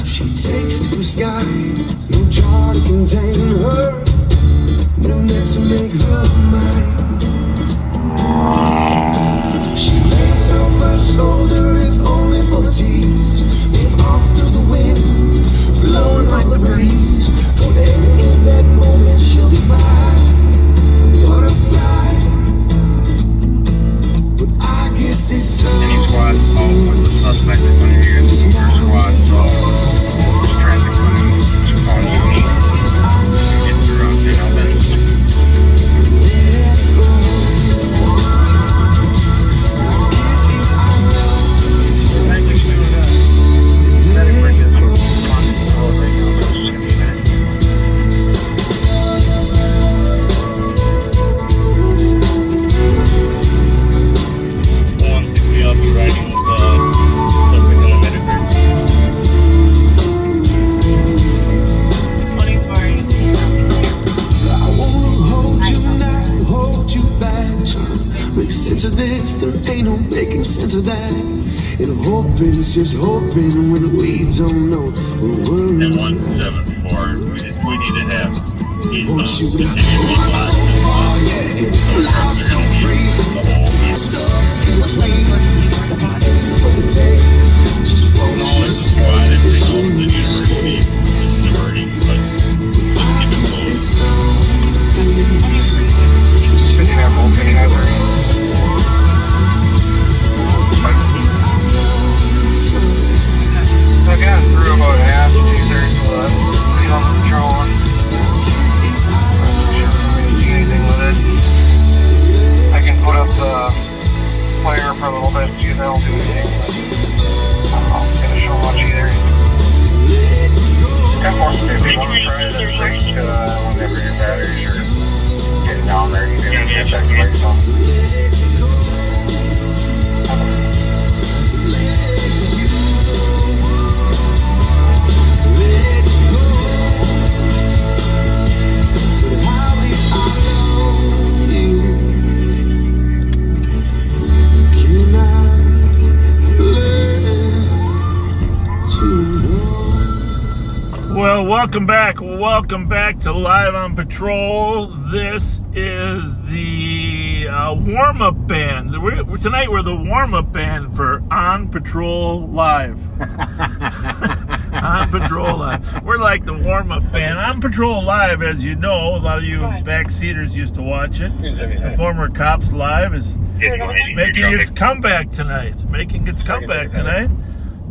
She takes to the sky, no jar to contain her, no net to make her mine. She lays on my shoulder, if only for a tease. Then off to the wind, flowing like the breeze. For then in that moment she'll be my butterfly. But I guess this song Any squad, all with the suspect is going to hear the first squad, so traffic running on you need to get through, you know, that. There ain't no making sense of that. And hoping is just hoping when we don't know. We're worried. And 174, we need to have. Won't you fly so far, yeah, and fly so free. Stuck in between at the end of the day. Just won't you say this you stay? I guess it's something. Sitting there hoping ever. So I got through about half, 2/3 left. Leave on the patrol and I'm not sure if we do anything with it. I can put up the player for a little bit, see if that'll do anything. I'm not gonna show much either. Got more maybe one try to break whenever your batteries are getting down there. You can get that place on. Well, welcome back to Live on Patrol. This is the warm-up band. Tonight we're the warm-up band for On Patrol Live. On Patrol Live. We're like the warm-up band. On Patrol Live, as you know, a lot of you backseaters used to watch it. The former Cops Live is making its comeback tonight.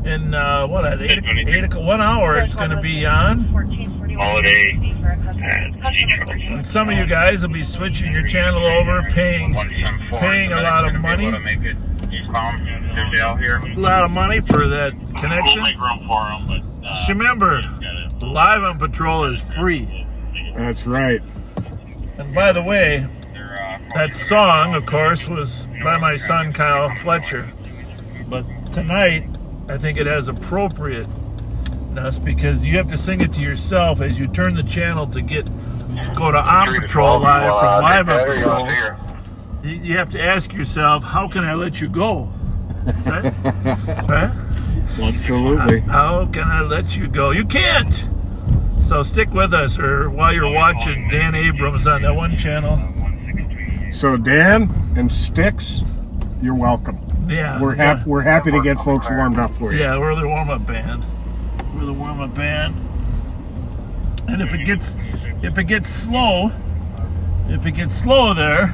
In at 8 o'clock, 1 hour it's going to be on. Holiday. And some of you guys will be switching your channel over, paying a lot of money. A lot of money for that connection. Just remember, Live on Patrol is free. That's right. And by the way, that song, of course, was by my son Kyle Fletcher. But tonight, I think it has appropriateness because you have to sing it to yourself as you turn the channel to go to On Patrol Live from Live on Patrol. You have to ask yourself, how can I let you go? Right? Right? Absolutely. How can I let you go? You can't. So stick with us, or while you're watching Dan Abrams on that one channel. So Dan and Sticks, you're welcome. Yeah, we're happy to get folks warmed up for you. Yeah, we're the warm-up band. And if it gets slow there,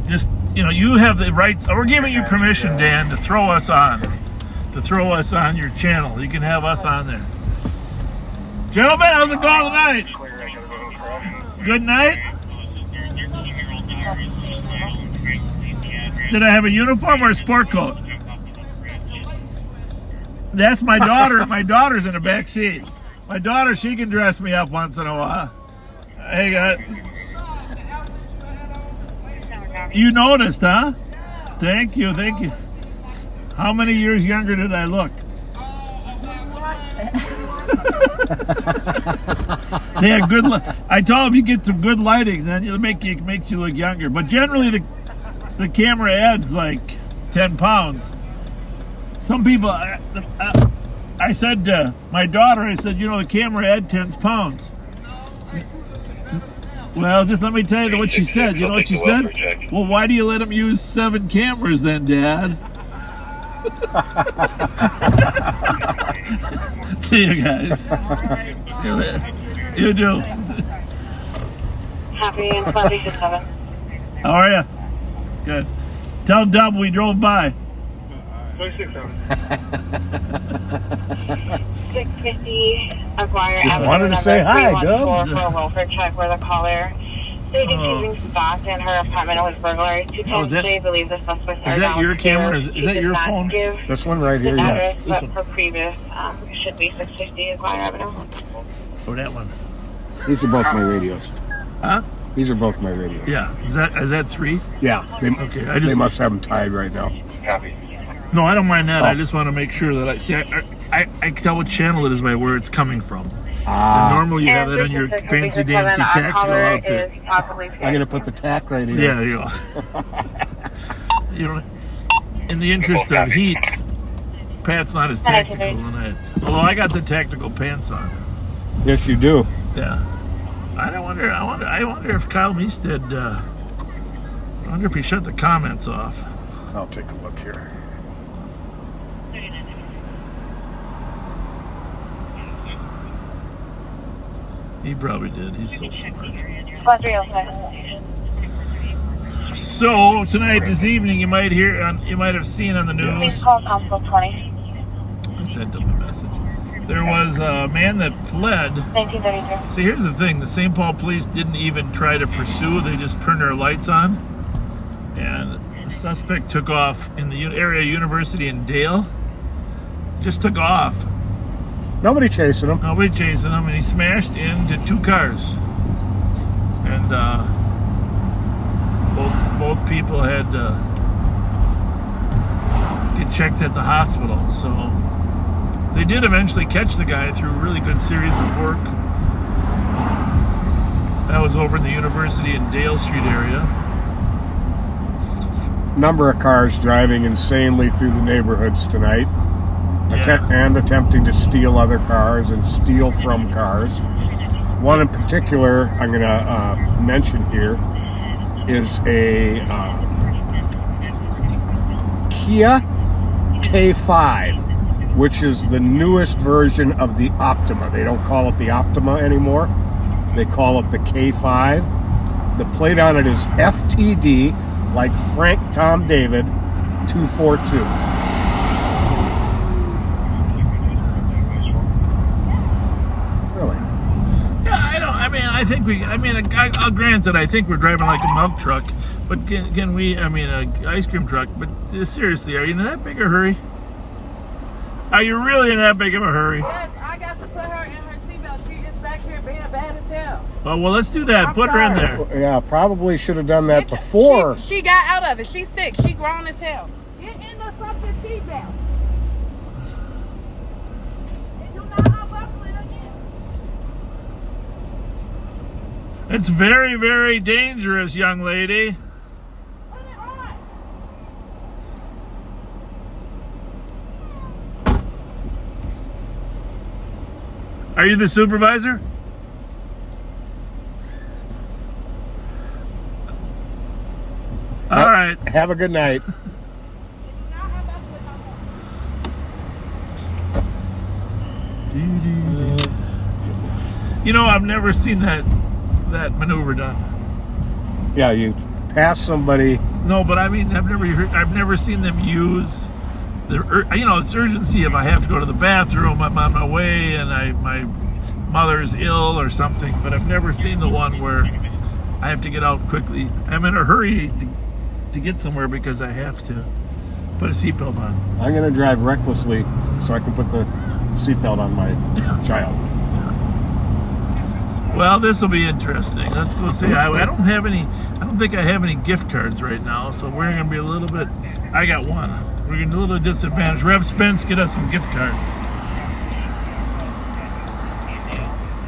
just you have the right. We're giving you permission, Dan, to throw us on your channel. You can have us on there. Gentlemen, how's it going tonight? Good night. Did I have a uniform or a sport coat? That's my daughter. My daughter's in the back seat. My daughter, she can dress me up once in a while. Hey, guys. You noticed, huh? Thank you. How many years younger did I look? They had good. I told him you get some good lighting, then it makes you look younger. But generally, the camera adds like 10 pounds. Some people, I I said to my daughter, I said, the camera had 10 pounds. Well, just let me tell you what she said. You know what she said? Well, why do you let him use 7 cameras then, Dad? See you guys. See you later. You do. Happy and 7. How are you? Good. Tell Dub we drove by. 650 Aguirre Just Avenue, wanted to say hi, number Dub. 314 for a welfare check where the caller stated using stock in her apartment was burglary. 2 times that- they believe the suspects are Is that your downstairs. camera? Is She that did your not phone? give This one right here, the yes. address, but for previous, should be 650 Aguirre Avenue. Or that one? These are both my radios. Huh? These are both my radios. Yeah. Is that 3? Yeah. They, Okay, I they just- must have them tied right now. Copy. No, I don't mind that. Oh. I just want to make sure that I can tell what channel it is by where it's coming from. Ah, Normally you have that on your fancy dancy tactical outfit. I'm going to put the tack right here. Yeah, there you go. In the interest of heat, Pat's not as tactical than I. Although I got the tactical pants on. Yes, you do. Yeah. I wonder if Kyle Meestead. I wonder if he shut the comments off. I'll take a look here. He probably did. He's so smart. Plus 305. So tonight, this evening, you might have seen on the news. Please call Council 20. I sent him a message. There was a man that fled. 1933. See, here's the thing: the St. Paul police didn't even try to pursue; they just turned their lights on, and the suspect took off in the area University in Dale. Just took off. Nobody chasing him. Nobody chasing him, and he smashed into 2 cars. And both people had to get checked at the hospital. So they did eventually catch the guy through a really good series of work. That was over in the University in Dale Street area. Number of cars driving insanely through the neighborhoods tonight. Yeah. And attempting to steal other cars and steal from cars. One in particular I'm going to mention here is a Kia K5, which is the newest version of the Optima. They don't call it the Optima anymore. They call it the K5. The plate on it is FTD, like Frank Tom David 242. I'll grant that I think we're driving like a milk truck, but can we, an ice cream truck, but seriously, are you in that big a hurry? Are you really in that big of a hurry? Yes, I got to put her in her seatbelt. She is back here being bad as hell. Oh, well, let's do that. Put her in there. Yeah, probably should have done that before. She got out of it. She's sick. She grown as hell. Get in the fucking seatbelt. And do not unbuckle it again. It's very, very dangerous, young lady. Put it on. Are you the supervisor? All right. Have a good night. Do not unbuckle it no more. I've never seen that maneuver done. Yeah, you pass somebody. No, but I've never seen them use it's urgency. If I have to go to the bathroom, I'm on my way, and my mother's ill or something. But I've never seen the one where I have to get out quickly. I'm in a hurry to get somewhere because I have to put a seatbelt on. I'm going to drive recklessly so I can put the seatbelt on my child. Well, this will be interesting. Let's go see. I don't think I have any gift cards right now, so we're going to be a little bit. I got one. We're going to be a little disadvantaged. Rev Spence, get us some gift cards.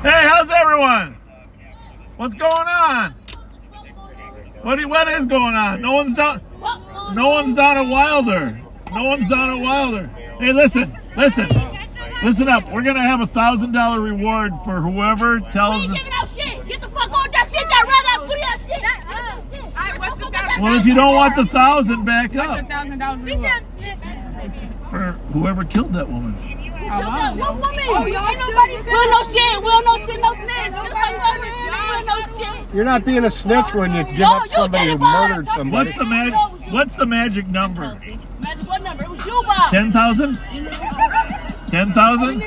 Hey, how's everyone? What's going on? What is going on? No one's down at Wilder. Hey, listen. Listen up. We're gonna have $1,000 reward for whoever We tells. ain't giving out shit. Get the fuck on that shit. That red out. Put that shit. Alright, what's the $1,000? Well, if you don't want the 1,000, back What's up $1,000 She reward? said snitch. for whoever killed that woman. What woman? Oh, y'all ain't nobody We don't know shit. We don't know shit. No snitch. Nobody We don't know shit. You're not being a snitch when you give No, up you somebody did who it, Bob. murdered somebody. What's the magic number? Magic what number? It was you, Bob. 10,000? 10,000?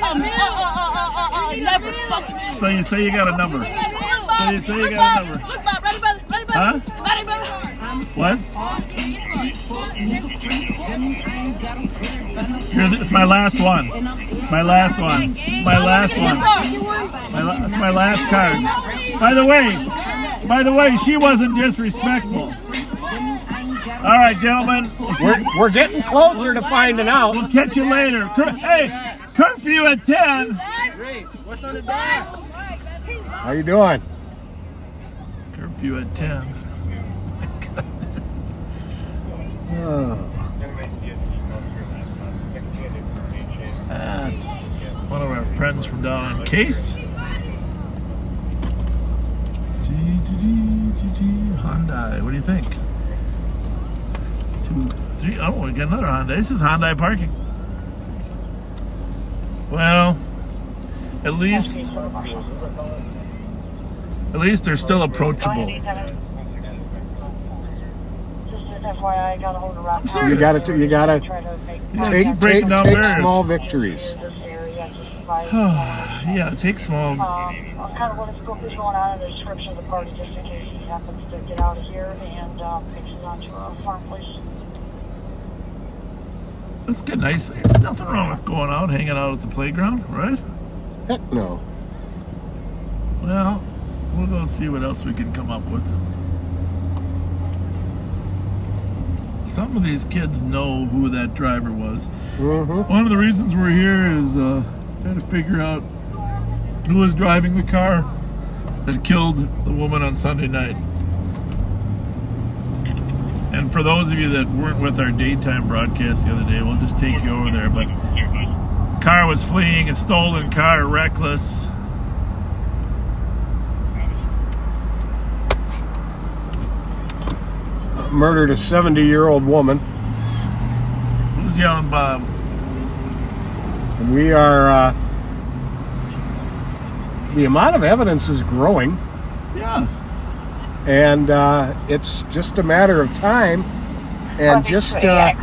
Never. Fuck me. So you say you got a number. So you say you got a number. Look, Bob. Ready, brother? Ready, brother? Huh? Ready, brother? What? It's my last one. My last one. My last one. That's my last card. By the way, she wasn't disrespectful. All right, gentlemen. We're getting closer to finding out. We'll catch you later. Hey, curfew at 10. What's on the back? How you doing? Curfew at 10. Oh. That's one of our friends from down in Case. Hyundai. What do you think? 2, 3. Oh, we got another Hyundai. This is Hyundai parking. Well, at least they're still approachable. FYI, got a hold of Rock. I'm serious. You gotta take breaking down barriers. small victories. Yeah, take small. I'll kind of want to scope what's going on in the description of the party just in case he happens to get out of here and takes it on to a farm place. Let's get nice. There's nothing wrong with going out, hanging out at the playground, right? Heck no. Well, we'll go see what else we can come up with. Some of these kids know who that driver was. Mm-hmm. One of the reasons we're here is trying to figure out who was driving the car that killed the woman on Sunday night. And for those of you that weren't with our daytime broadcast the other day, we'll just take you over there. But the car was fleeing, a stolen car, reckless. Murdered a 70-year-old woman. Who's yelling, Bob? And we are. The amount of evidence is growing, Yeah. and it's just a matter of time. And just to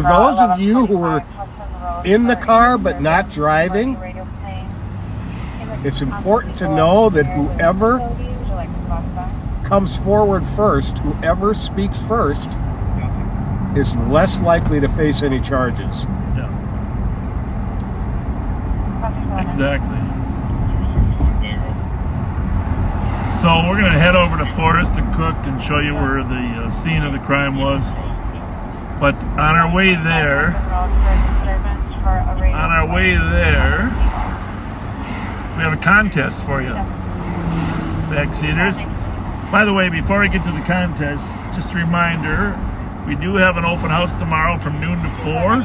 those of you who were in the car but not driving, it's important to know that whoever comes forward first, whoever speaks first, is less likely to face any charges. Yeah. Exactly. So we're going to head over to Forest and Cook and show you where the scene of the crime was. But on our way there, we have a contest for you, backseaters. By the way, before I get to the contest, just a reminder, we do have an open house tomorrow from noon to 4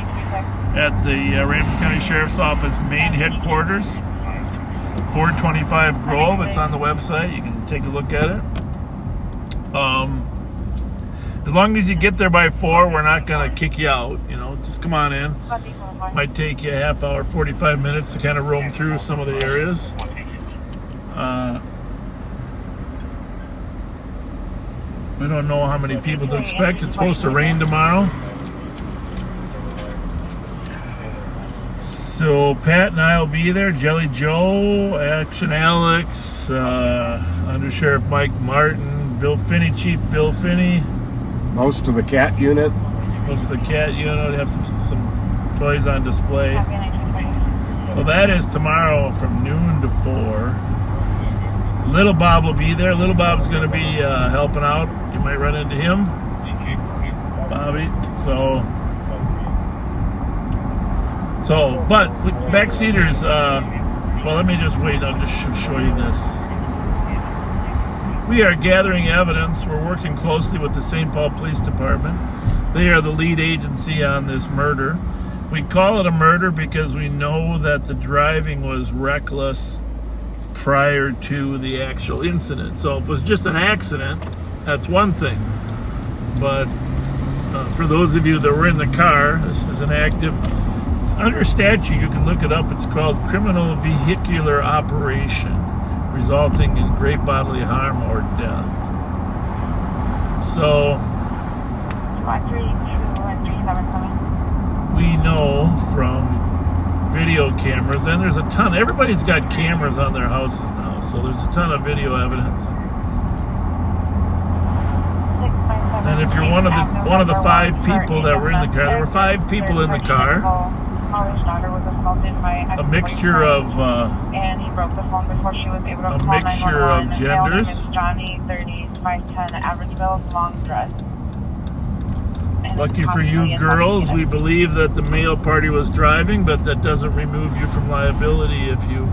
at the Ramsey County Sheriff's Office main headquarters, 425 Grove. It's on the website. You can take a look at it. As long as you get there by 4, we're not going to kick you out. You know, just come on in. Might take you a half hour, 45 minutes to kind of roam through some of the areas. We don't know how many people to expect. It's supposed to rain tomorrow. So Pat and I will be there. Jelly Joe, Action Alex, Under Sheriff Mike Martin, Bill Finney, Chief Bill Finney. Most of the cat unit. Most of the cat unit have some toys on display. So that is tomorrow from noon to 4. Little Bob will be there. Little Bob's going to be helping out. You might run into him, Bobby. But backseaters. Well, let me just wait. I'll just show you this. We are gathering evidence. We're working closely with the St. Paul Police Department. They are the lead agency on this murder. We call it a murder because we know that the driving was reckless prior to the actual incident. So if it was just an accident, that's one thing. But for those of you that were in the car, this is an active, it's under statute, you can look it up, it's called criminal vehicular operation resulting in great bodily harm or death. So we know from video cameras, and there's a ton, everybody's got cameras on their houses now, so there's a ton of video evidence. And if you're one of the 5 people that were in the car, there were 5 people in the car. A mixture of genders. Johnny, 30s, 5'10", Averageville, long dress. Lucky for you girls, we believe that the male party was driving, but that doesn't remove you from liability if you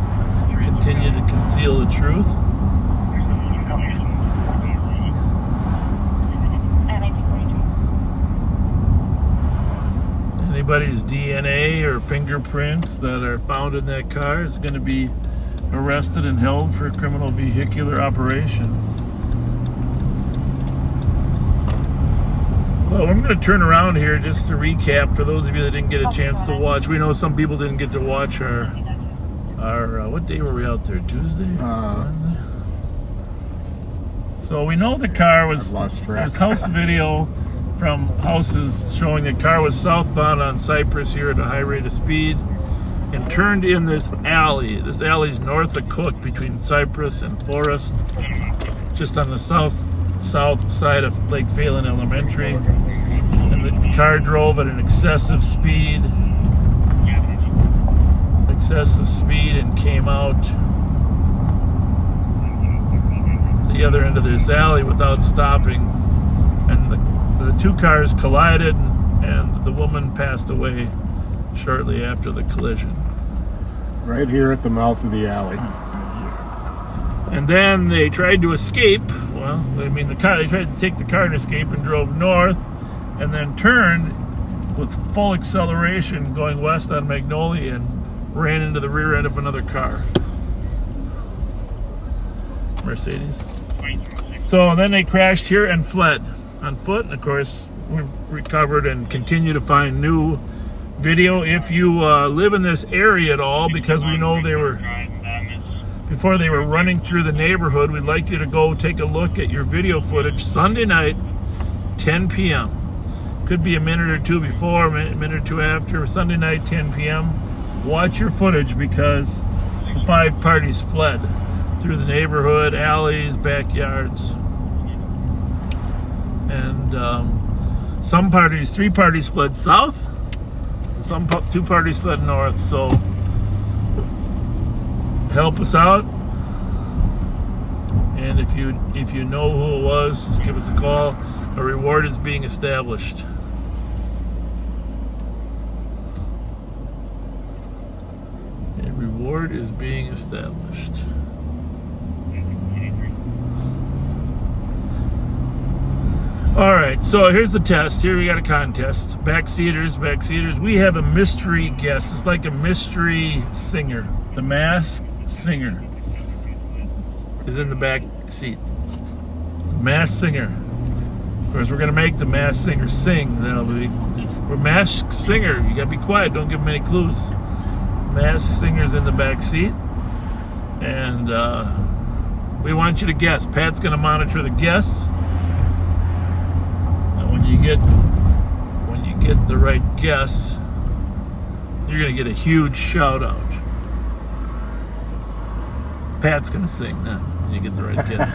continue to conceal the truth. Anybody's DNA or fingerprints that are found in that car is going to be arrested and held for criminal vehicular operation. Well, I'm going to turn around here just to recap for those of you that didn't get a chance to watch. We know some people didn't get to watch our what day were we out there? Tuesday? Wednesday? So we know the car was, there's house video from houses showing the car was southbound on Cypress here at a high rate of speed and turned in this alley. This alley's north of Cook between Cypress and Forest, just on the south side of Lake Phelan Elementary. And the car drove at an excessive speed and came out the other end of this alley without stopping. And the 2 cars collided, and the woman passed away shortly after the collision. Right here at the mouth of the alley. And then they tried to escape. Well, I mean, they tried to take the car and escape and drove north, and then turned with full acceleration going west on Magnolia and ran into the rear end of another car. Mercedes. So then they crashed here and fled on foot, and of course we've recovered and continue to find new video. If you live in this area at all, because we know before they were running through the neighborhood, we'd like you to go take a look at your video footage Sunday night, 10 p.m. Could be a minute or 2 before, a minute or 2 after. Sunday night, 10 p.m. Watch your footage because the 5 parties fled through the neighborhood, alleys, backyards. And 3 parties fled south, and 2 parties fled north. So help us out, and if you know who it was, just give us a call. A reward is being established. A reward is being established. All right, so here's the test. Here we got a contest. Backseaters. We have a mystery guest. It's like a mystery singer. The Masked Singer is in the back seat. The Masked Singer. Of course, we're going to make the Masked Singer sing. We're Masked Singer. You got to be quiet. Don't give them any clues. Masked Singer's in the back seat. And we want you to guess. Pat's going to monitor the guess. When you get the right guess, you're gonna get a huge shout out. Pat's gonna sing then when you get the right guess.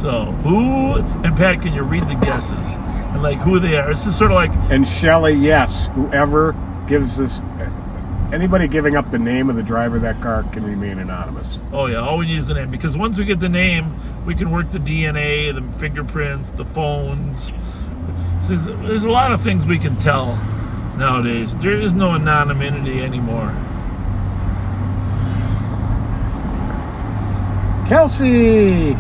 So and Pat, can you read the guesses and like who they are? This is sort of like, and Shelley, yes, whoever gives this, anybody giving up the name of the driver of that car can remain anonymous. Oh yeah, all we need is the name, because once we get the name, we can work the DNA, the fingerprints, the phones. There's a lot of things we can tell nowadays. There is no anonymity anymore. Kelsey!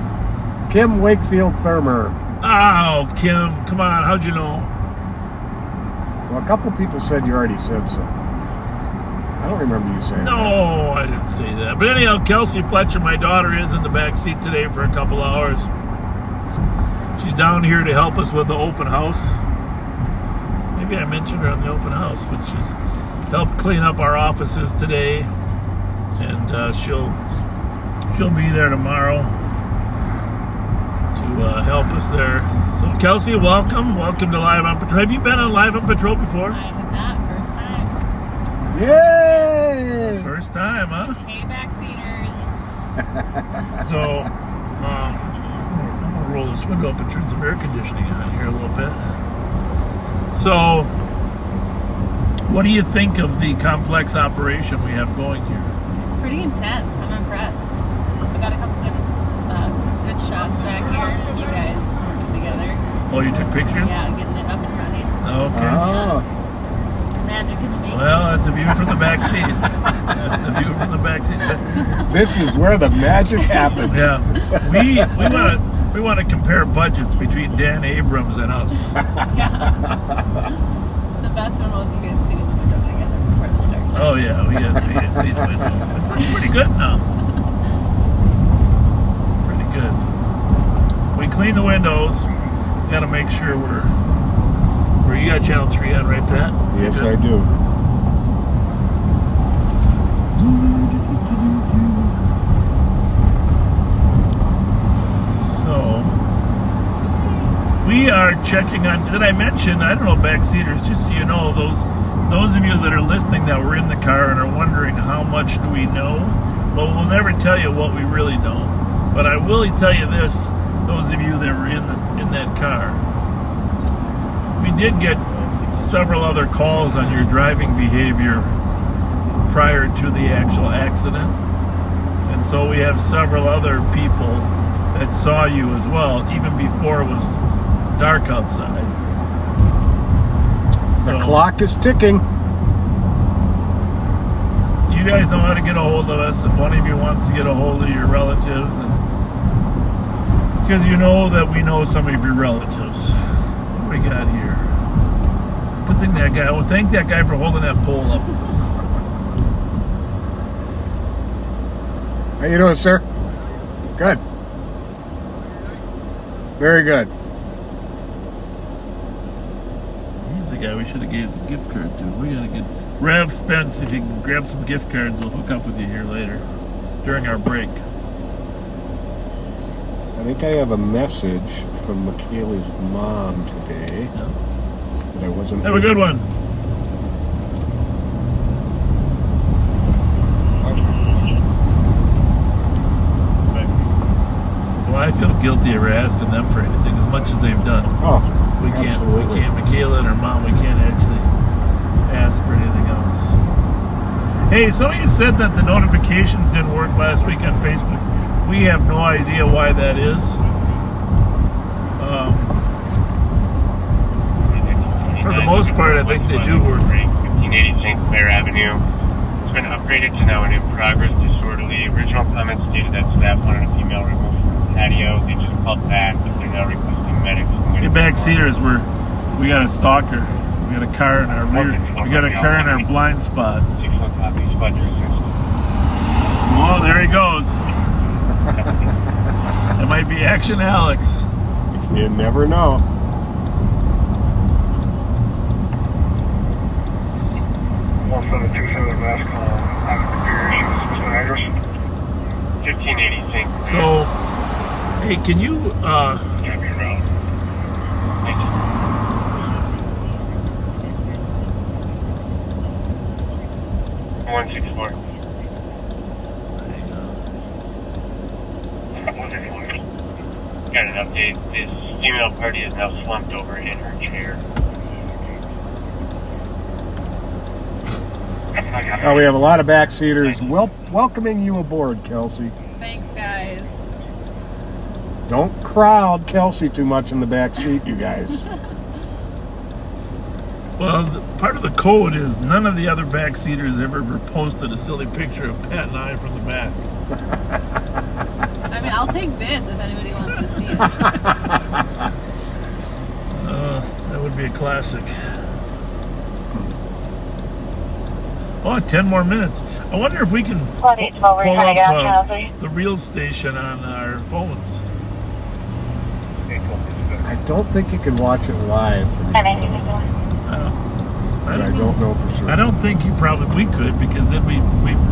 Kim Wakefield Thurmer. Oh, Kim, come on, how'd you know? Well, a couple people said you already said so. I don't remember you saying that. No, I didn't say that. But anyhow, Kelsey Fletcher, my daughter, is in the back seat today for a couple hours. She's down here to help us with the open house. Maybe I mentioned her on the open house, but she's helped clean up our offices today, and she'll be there tomorrow to help us there. So Kelsey, welcome to Live on Patrol. Have you been on Live on Patrol before? I have not. First time. Yay! First time, huh? Hey, backseaters. So I'm gonna roll this window up and turn some air conditioning on here a little bit. So what do you think of the complex operation we have going here? It's pretty intense. I'm impressed. We got a couple good shots back here. You guys working together. Oh, you took pictures? Yeah, getting it up and running. Okay. Oh. Magic in the making. Well, that's a view from the back seat. That's the view from the back seat. This is where the magic happens. Yeah, we want to compare budgets between Dan Abrams and us. Yeah. The best one was you guys cleaning the window together before the start time. Oh yeah, we had clean the window. It's pretty good now. Pretty good. We clean the windows. Got to make sure we're. You got channel 3 on, right, Pat? Yes, I do. So we are checking on. Did I mention? I don't know, backseaters. Just so you know, those of you that are listening that were in the car and are wondering how much do we know. Well, we'll never tell you what we really know, but I will tell you this: those of you that were in that car. We did get several other calls on your driving behavior prior to the actual accident. And so we have several other people that saw you as well, even before it was dark outside. The clock is ticking. You guys know how to get a hold of us if one of you wants to get a hold of your relatives, and because you know that we know some of your relatives. What do we got here? Good thing that guy. Well, thank that guy for holding that pole up. How you doing, sir? Good. Very good. He's the guy we should have gave the gift card to. We gotta get Rev Spence. If you can grab some gift cards, we'll hook up with you here later during our break. I think I have a message from Michaela's mom today. Yeah. That I wasn't. Have a good one. Well, I feel guilty of asking them for anything as much as they've done. Oh, We can't. absolutely. We can't. Michaela and her mom. We can't actually ask for anything else. Hey, some of you said that the notifications didn't work last week on Facebook. We have no idea why that is. For the most part, I think they do work. 1580 St. Clair Avenue. It's been upgraded to now an in progress disorderly. Original comments stated that staff wanted a female removed from the patio. They just called back, but they're now requesting medics. The backseaters we got a stalker. We got a car in our rear. We got a car in our blind spot. 6-foot copies, Fletcher system. Well, there he goes. It might be Action Alex. You never know. Last call. I'm What's the address? 1580 St. Clair. So, hey, can you Happy Road. Thank you. 164. 164. Got an update. This female party is now slumped over in her chair. We have a lot of backseaters welcoming you aboard, Kelsey. Thanks, guys. Don't crowd Kelsey too much in the back seat, you guys. Well, part of the code is none of the other backseaters ever posted a silly picture of Pat and I from the back. I mean, I'll take bids if anybody wants to see it. That would be a classic. Oh, 10 more minutes. I wonder if we can pull up 12, we're trying to get on channel 3. the real station on our phones. I don't think you can watch it live from your phone. I But I don't know for sure. I don't think we could, because then we'd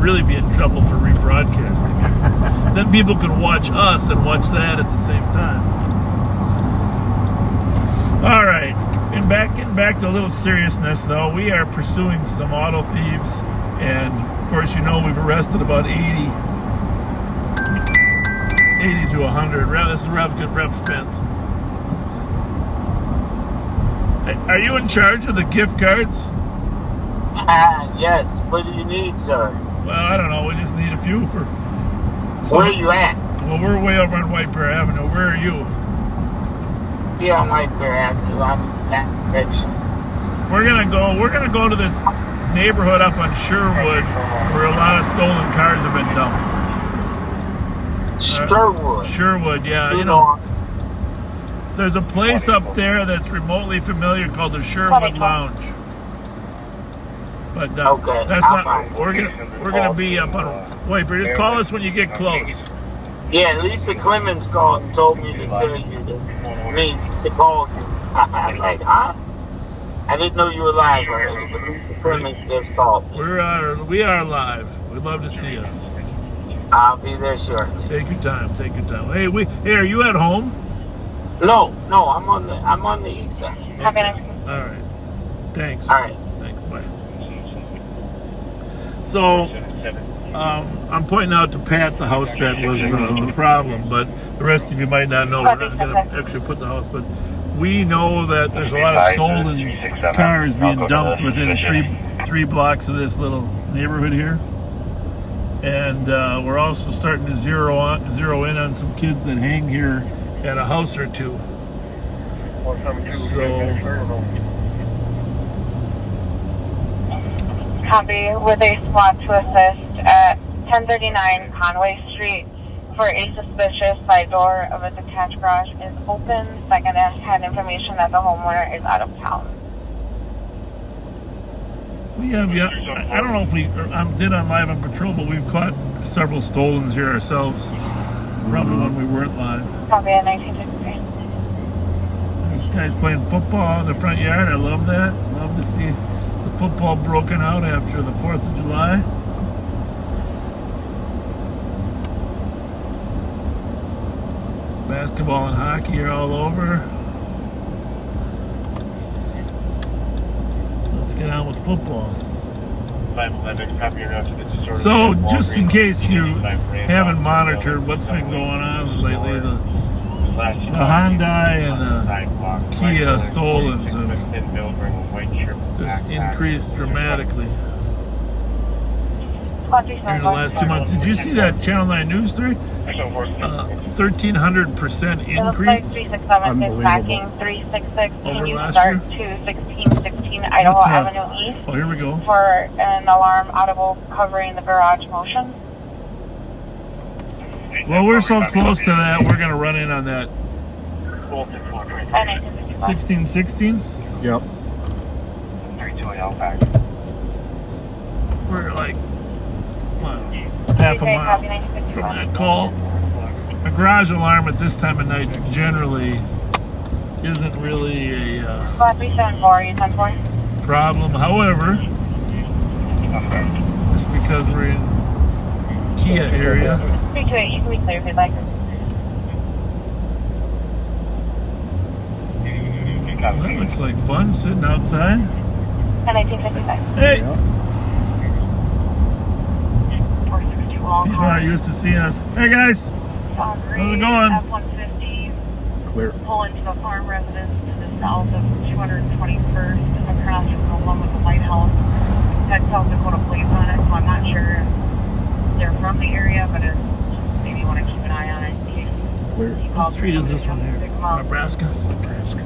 really be in trouble for rebroadcasting it. Then people could watch us and watch that at the same time. All right, and getting back to a little seriousness, though. We are pursuing some auto thieves, and of course, you know, we've arrested about 80 to 100. This is Rev Spence. Are you in charge of the gift cards? Yes. What do you need, sir? Well, I don't know. We just need a few for. Where are you at? Well, we're way over on White Bear Avenue. Where are you? Yeah, on White Bear Avenue. I'm in that direction. We're gonna go to this neighborhood up on Sherwood where a lot of stolen cars have been dumped. Sherwood. Sherwood, yeah. You know, there's a place up there that's remotely familiar called the Sherwood Lounge. But Okay, that's not. We're gonna be up on White Bear. Just call us when you get close. Yeah, Lisa Clemens called and told me to tell you to call you. I'm like, huh? I didn't know you were live already, but Lisa Clemens just called me. We are live. We'd love to see you. I'll be there shortly. Take your time. Hey, are you at home? No, I'm on the east side. Have a nice All right. Thanks. All right. Thanks. Bye. So, I'm pointing out to Pat the house that was the problem, but the rest of you might not know. We're not going to actually put the house, but we know that there's a lot of stolen cars being dumped within three blocks of this little neighborhood here. And we're also starting to zero in on some kids that hang here at a house or two. So, copy with a squad to assist at 1039 Conway Street for a suspicious side door of a detached garage is open. Second had information that the homeowner is out of town. we have, I don't know if we did on Live on Patrol, but we've caught several stolens here ourselves. Probably when we weren't live. Copy at 1953. This guy's playing football in the front yard. I love that. Love to see the football broken out after the 4th of July. Basketball and hockey are all over. Let's get on with football. So, just in case you haven't monitored what's been going on lately, the Hyundai and the Kia stolens have just increased dramatically in the last 2 months. Did you see that Channel 9 news story? 1,300% increase. 367 is packing 366. Can you start to 1616 Idaho Avenue East? Oh, here we go. For an alarm audible covering the garage motion. Well, we're so close to that, we're going to run in on that. 1616? Yep. We're like, what, half a mile from that call. A garage alarm at this time of night generally isn't really a problem. However, just because we're in Kia area. 328, you can be clear if you'd like. That looks like fun sitting outside. And 1955. Hey! Yep. People aren't used to seeing us. Hey guys! How's it going? F-150. Clear. Pull into a farm residence to the south of 221st across from the one with the lighthouse. That South Dakota plates on it, so I'm not sure if they're from the area, but maybe you want to keep an eye on it in case. Clear. What street is this one here? Nebraska? Nebraska.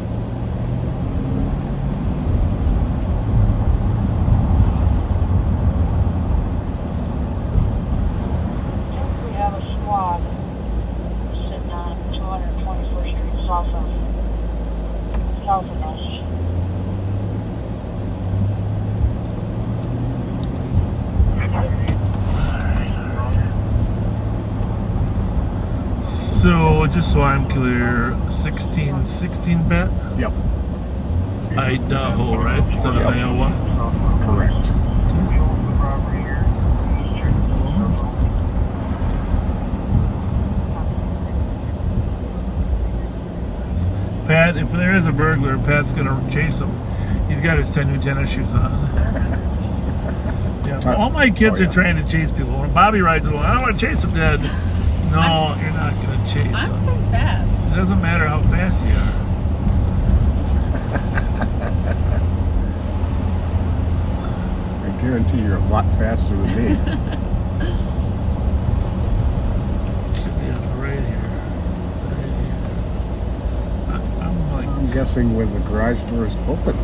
We have a squad sitting on 221st Street south of us. just so I'm clear, 1616 bet? Yep. Idaho, right? Is that Yep. Iowa? Correct. Pat, if there is a burglar, Pat's gonna chase him. He's got his 10 new tennis shoes on. Yeah, all my kids are trying to chase people. When Bobby rides along, I don't want to chase him, Dad. No, you're not gonna chase I'm him. pretty fast. It doesn't matter how fast you are. I guarantee you're a lot faster than me. Should be on the right here. I'm like, I'm guessing when the garage door is open.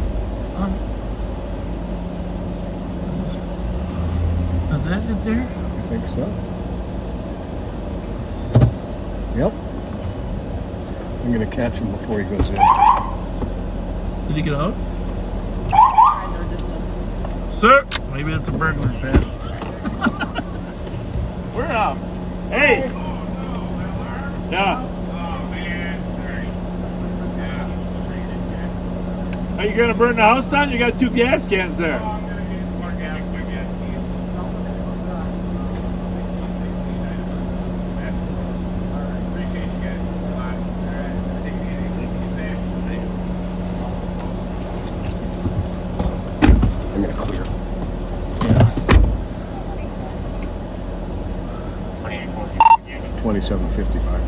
is that it there? I think so. Yep. I'm gonna catch him before he goes in. Did he get out? Sir, maybe it's a burglar, Pat. We're out. Hey. Yeah. Are you gonna burn the house down? You got 2 gas cans there. I'm gonna clear. 2755.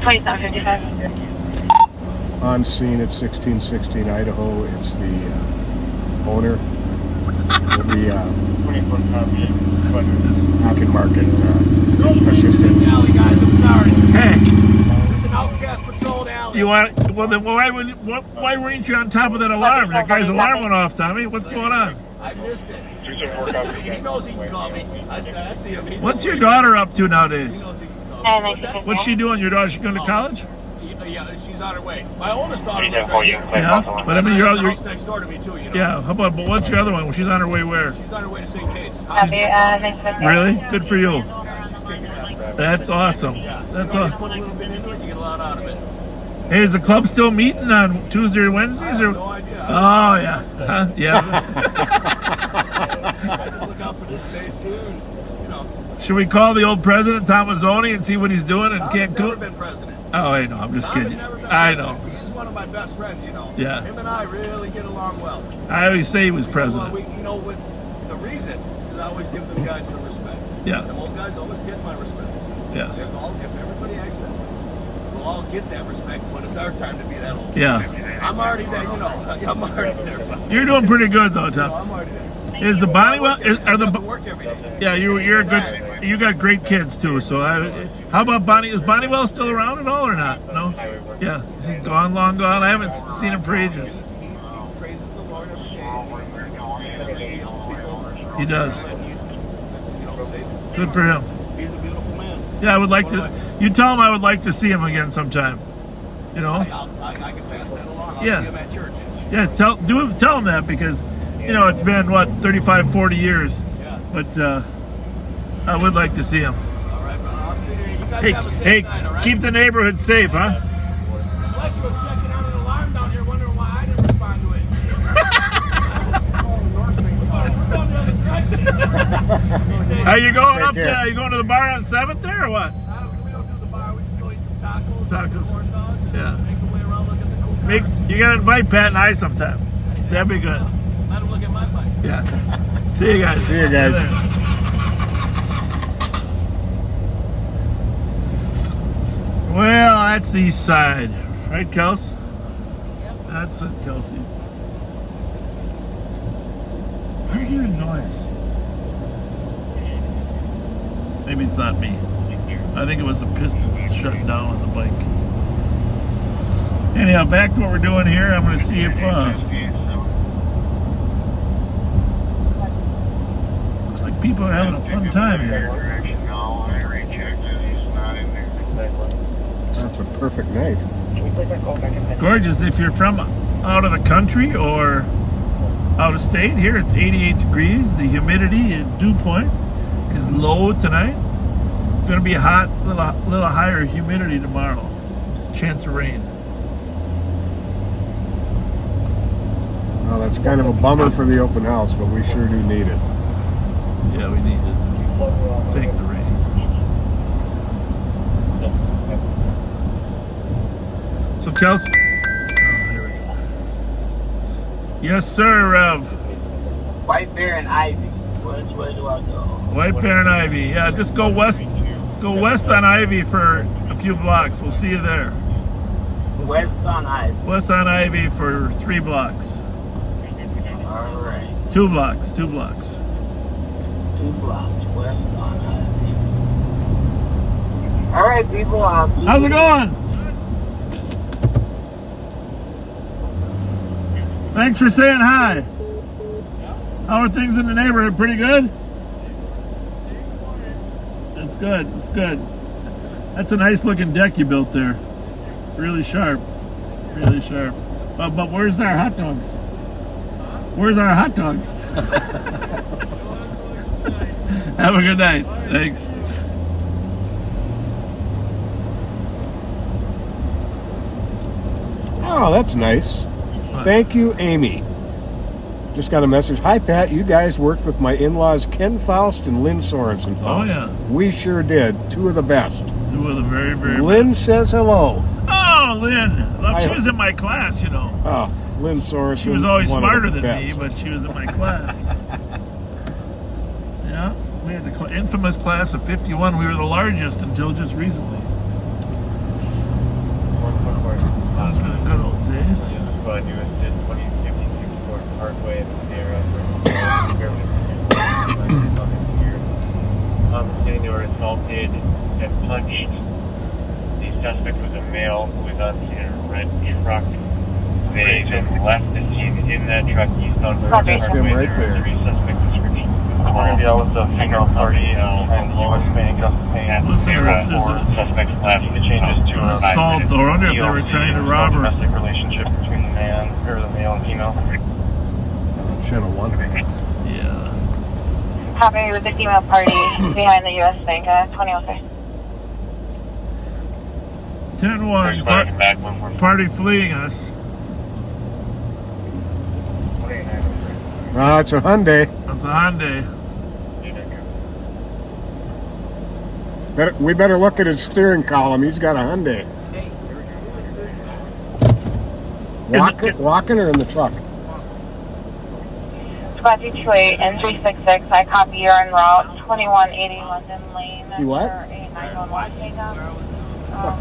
2755. On scene at 1616 Idaho. It's the owner. The African market assistant. Hey. It's an outcast patrolled alley. You want? Well, then why weren't you on top of that alarm? That guy's alarm went off, Tommy. What's going on? I missed it. He knows he can call me. I see him. What's your daughter up to nowadays? He knows he can call me. What's she doing? Your daughter? She going to college? Yeah, she's on her way. My oldest daughter lives Yeah, right here. Yeah, but I mean, Your your house next door to me too. You know. yeah. How about? But what's your other one? She's on her way where? She's on her way to St. Kate's. Really? Good for you. She's kicking ass. That's awesome. That's You awesome. put a little bit into it, you get a lot out of it. Hey, is the club still meeting on Tuesday or Wednesdays? Or? No idea. Oh yeah, huh? Yeah. I just look out for this space food. You know. Should we call the old president, Tom Mazzoni, and see what he's doing in Tom's never Cancun? been president. Oh, I know. I'm just Tom kidding. has never been I president. know. He's one of my best friends, you know. Yeah. Him and I really get along well. I always say he was Well, president. you know what? The reason is I always give them guys the respect. Yeah. The old guys always get my respect. Yes. If everybody acts that way, we'll all get that respect when it's our time to be that old. Yeah. I'm already there, you know. I'm already there. But, You're doing pretty good though, you know, Tom. I'm already there. Is the Bonniewell? Are the work every day. yeah? You're a good. You got great kids too. So how about Bonnie? Is Bonniewell still around at all or not? No. Yeah. Is he gone? Long gone? I haven't seen him for ages. He praises the Lord every day. He helps people. He does. And you know, say, Good for him. he's a beautiful man. Yeah, I would like to. You tell him I would like to see him again sometime. You know. I can pass that along. I'll Yeah. see him at church. Yeah. Tell him that because you know it's been what 35, 40 years, Yeah. but I would like to see him. All right, brother. I'll see you. You guys Hey, have a safe hey, night, all right? keep the neighborhood safe, huh? Fletcher was checking out an alarm down here, wondering why I didn't respond to it. Are you going Take up care. to? Are you going to the bar on 7th there or what? We don't do the bar. We just go eat some tacos. Tacos. Some corn dogs, and Yeah. make our way around, look at the cool cars. You gotta invite Pat and I sometime. That'd be good. Let him look at my bike. Yeah. See you guys. See you guys. Well, that's the east side, right, Kels? Yep. That's it, Kelsey. I'm hearing noise. Maybe it's not me. I think it was the pistons shutting down on the bike. Anyhow, back to what we're doing here. I'm going to see if looks like people are having a fun time here. That's a perfect night. Gorgeous. If you're from out of the country or out of state, here it's 88 degrees. The humidity at dew point is low tonight. gonna be hot, little higher humidity tomorrow. There's a chance of rain. Well, that's kind of a bummer for the open house, but we sure do need it. Yeah, we need it. Take the rain. So Kelsey, oh, there we go. Yes, sir, Rev. White Bear and Ivy. Which way do I go? White Bear and Ivy. Yeah, just go west. Go west on Ivy for a few blocks. We'll see you there. West on Ivy. West on Ivy for 3 blocks. All right. 2 blocks. 2 blocks. 2 blocks. West on Ivy. All right, people. How's it going? Thanks for saying hi. How are things in the neighborhood? Pretty good? That's good. That's good. That's a nice looking deck you built there. Really sharp. Really sharp. But where's our hot dogs? Where's our hot dogs? Have a good night. Thanks. Oh, that's nice. Thank you, Amy. Just got a message. Hi, Pat. You guys worked with my in-laws, Ken Faust and Lynn Sorensen Faust. Oh, yeah. We sure did. 2 of the best. 2 of the very, very Lynn best. says hello. Oh, Lynn. Well, she was in my class, you know. Oh, Lynn Sorensen. She was always one of smarter the than me, best. but she was in my class. Yeah, we had the infamous class of 51. We were the largest until just recently. Those were the good old days. Parkway in the area saying they were assaulted and punched. The suspect was a male who was on scene in a red truck. They then left the scene in that truck east on That's him right there. 3 suspect descriptions. We're going to deal with the female party and U.S. Bank of Listen to this, there's suspects left. The changes to an assault. I wonder if they were trying to rob her. Domestic relationship between the male and female. Channel 1. Yeah. Happening with the female party behind the U.S. Bank, 2003. 10-1. Party fleeing us. It's a Hyundai. That's a Hyundai. We better look at his steering column. He's got a Hyundai. Walking or in the truck? Squad 228 and 366. I copy you're en route 2180 London Lane. You what? For a 911 takeoff.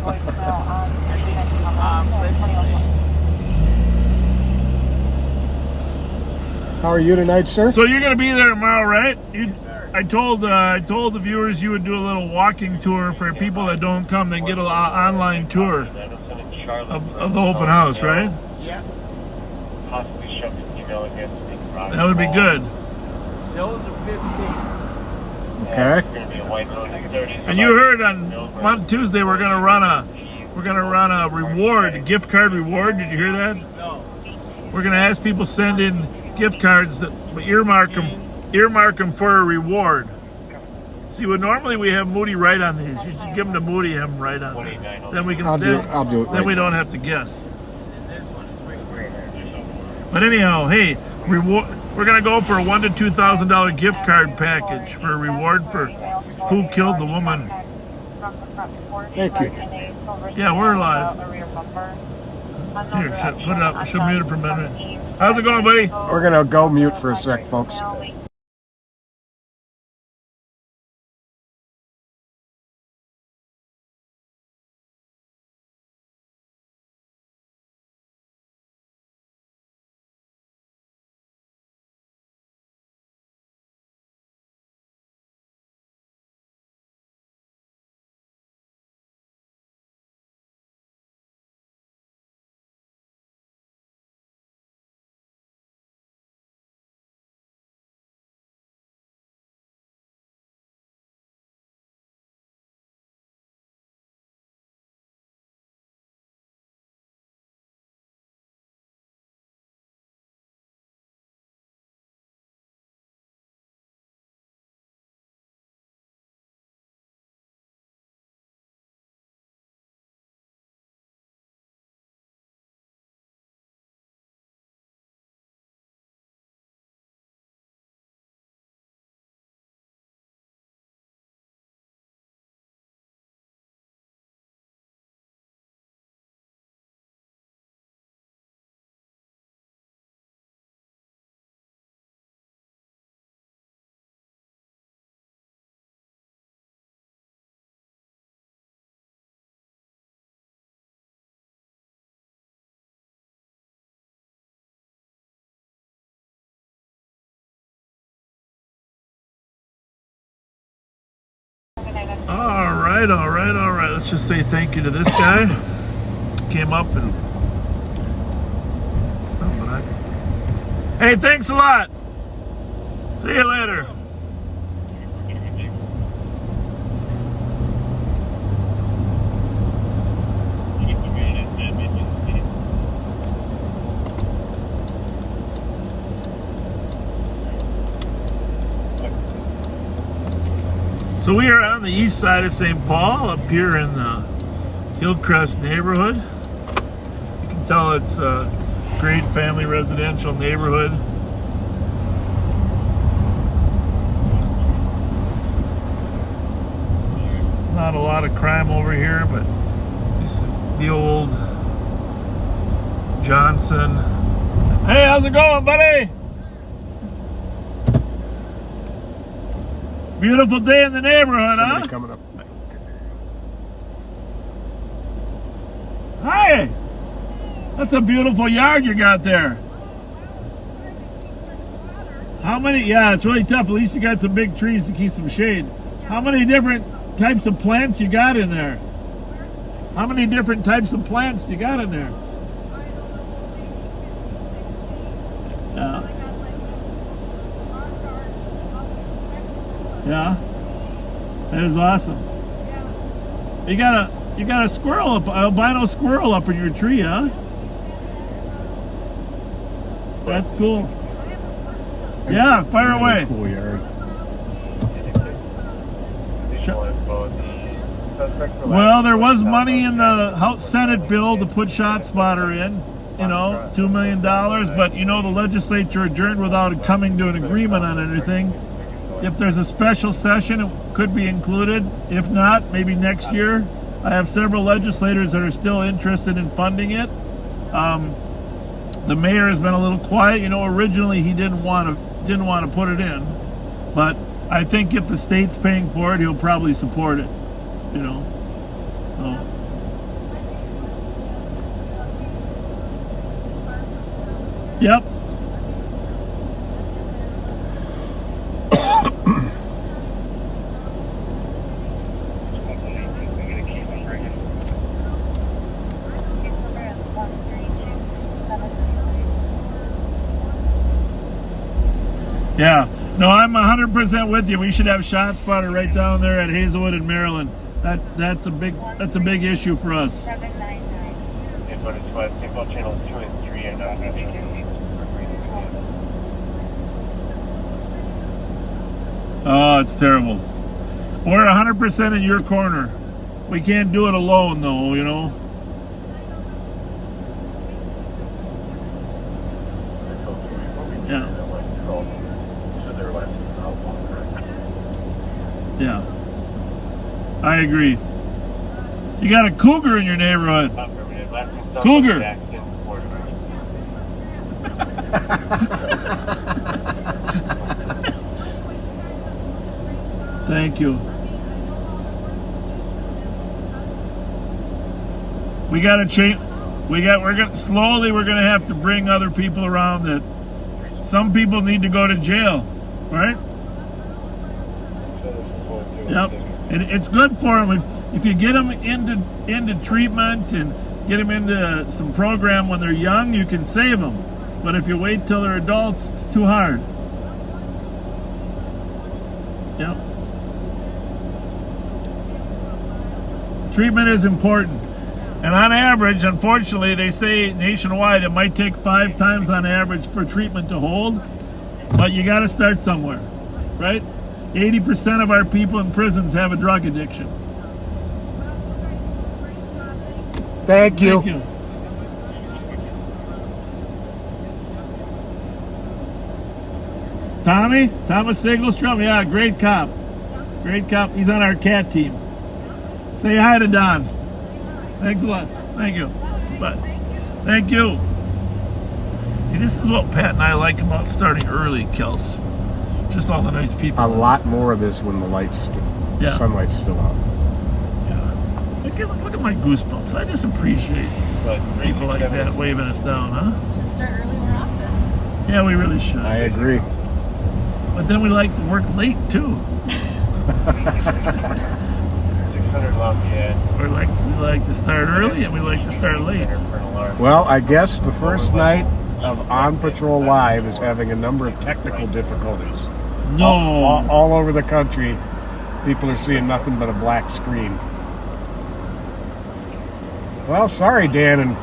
Voicemail on 21. How are you tonight, sir? So you're going to be there tomorrow, right? I told the viewers you would do a little walking tour for people that don't come. They get an online tour of the open house, right? Yeah. Possibly shove an email against me. That would be good. Those are 15. Okay. And you heard on Tuesday we're gonna run a reward, a gift card reward. Did you hear that? No. We're gonna ask people to send in gift cards that earmark them for a reward. See, normally we have Moody write on these. You should give them to Moody, have him write on them. Then we can. I'll do it. Then we don't have to guess. But anyhow, hey, reward. We're gonna go for a $1,000 to $2,000 gift card package for a reward for who killed the woman. Thank you. Yeah, we're live. Here, put it up. She'll mute it for a minute. How's it going, buddy? We're gonna go mute for a sec, folks. All right. Let's just say thank you to this guy. Came up and. Hey, thanks a lot. See you later. So we are on the east side of St. Paul, up here in the Hillcrest neighborhood. You can tell it's a great family residential neighborhood. It's not a lot of crime over here, but this is the old Johnson. Hey, how's it going, buddy? Beautiful day in the neighborhood, huh? Somebody coming up. Hi! That's a beautiful yard you got there. How many? Yeah, it's really tough. At least you got some big trees to keep some shade. How many different types of plants you got in there? How many different types of plants you got in there? Yeah. Yeah, that is awesome. You got a squirrel, albino squirrel up in your tree, huh? That's cool. Yeah, fire away. Cool yard. Well, there was money in the House Senate bill to put ShotSpotter in, you know, $2 million, but you know the legislature adjourned without coming to an agreement on anything. If there's a special session, it could be included. If not, maybe next year. I have several legislators that are still interested in funding it. The mayor has been a little quiet. You know, originally he didn't want to put it in, but I think if the state's paying for it, he'll probably support it. You know, so. Yep. Yeah, no, I'm 100% with you. We should have ShotSpotter right down there at Hazelwood in Maryland. That's a big issue for us. Oh, it's terrible. We're 100% in your corner. We can't do it alone, though. You know. Yeah. Yeah, I agree. You got a cougar in your neighborhood. Cougar. Thank you. We got to change. We're gonna have to bring other people around that. Some people need to go to jail, right? Yep, it's good for them if you get them into treatment and get them into some program when they're young. You can save them, but if you wait till they're adults, it's too hard. Yep, treatment is important, and on average, unfortunately, they say nationwide it might take 5 times on average for treatment to hold, but you got to start somewhere, right? 80% of our people in prisons have a drug addiction. Thank you. Thank you. Thomas Sigelstrom, yeah, great cop. Great cop. He's on our cat team. Say hi to Don. Thanks a lot. Thank you. But thank you. See, this is what Pat and I like about starting early, Kels. Just all the nice people. A lot more of this when the sunlight's still out. Yeah. Look at my goosebumps. I just appreciate people like that waving us down, huh? Should start early more often. Yeah, we really should. I agree. But then we like to work late too. We like to start early and we like to start late. Well, I guess the first night of On Patrol Live is having a number of technical difficulties. No. All over the country, people are seeing nothing but a black screen. Well, sorry, Dan and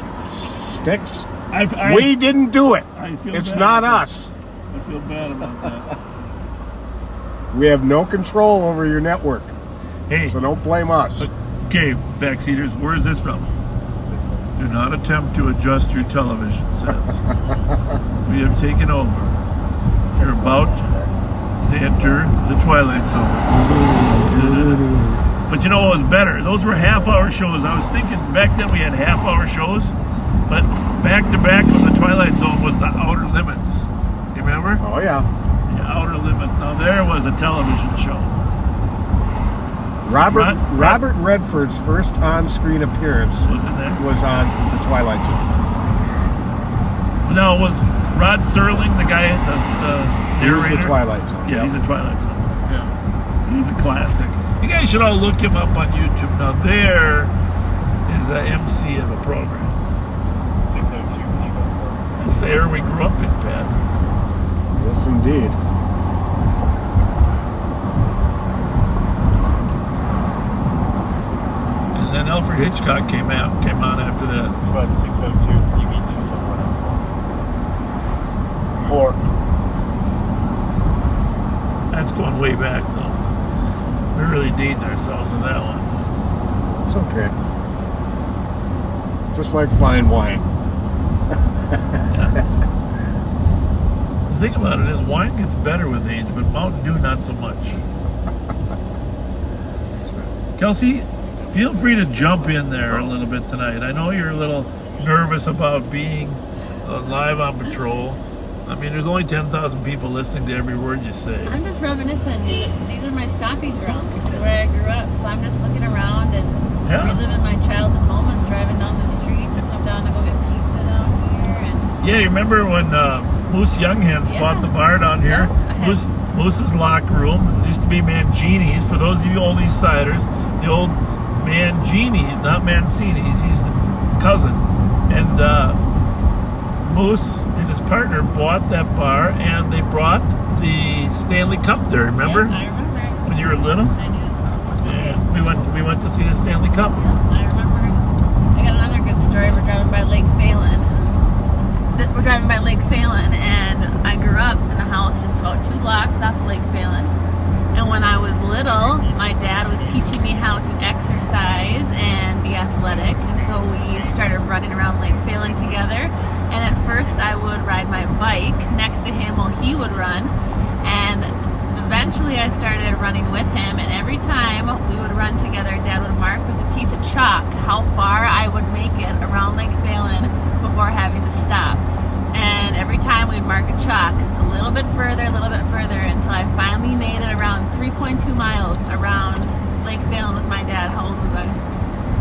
Sticks. We didn't do it. It's not us. I feel bad about that. We have no control over your network. Hey, so don't blame us. Okay, backseaters, where is this from? Do not attempt to adjust your television sets. We have taken over. You're about to enter the Twilight Zone. But you know what was better? Those were half-hour shows. I was thinking back then we had half-hour shows, but back-to-back with the Twilight Zone was the Outer Limits. You remember? Oh, yeah. The Outer Limits. Now there was a television show. Robert Redford's first on-screen appearance was on the Twilight Zone. Now, was Rod Serling the guy, the narrator? He was the Twilight Zone. Yeah, he's a Twilight Zone. Yeah. He's a classic. You guys should all look him up on YouTube. Now, there is a MC of a program. That's the era we grew up in, Pat. Yes, indeed. Then Alfred Hitchcock came on after that. About 602, you mean 4. That's going way back, though. We're really dating ourselves in that one. It's okay. Just like fine wine. The thing about it is, wine gets better with age, but Mountain Dew not so much. Kelsey, feel free to jump in there a little bit tonight. I know you're a little nervous about being live on patrol. I mean, there's only 10,000 people listening to every word you say. I'm just reminiscing. These are my stopping grounds where I grew up. So I'm just looking around and reliving my childhood moments, driving down the street to come down to go get pizza down here. And yeah, you remember when Moose Younghands bought the bar down here? Moose's locker room. It used to be Mangini's. For those of you old East Siders, the old Mangini's, not Mancini's. He's the cousin. And Moose and his partner bought that bar, and they brought the Stanley Cup there. Remember? Yeah, I remember. When you were little? I do. Yeah, we went to see the Stanley Cup. Yeah, I remember. I got another good story. We're driving by Lake Phelan. And I grew up in a house just about 2 blocks off of Lake Phelan. And when I was little, my dad was teaching me how to exercise and be athletic. And so we started running around Lake Phelan together. And at first I would ride my bike next to him while he would run. And eventually I started running with him. And every time we would run together, Dad would mark with a piece of chalk how far I would make it around Lake Phelan before having to stop. And every time we'd mark a chalk a little bit further until I finally made it around 3.2 miles around Lake Phelan with my dad. How old was I?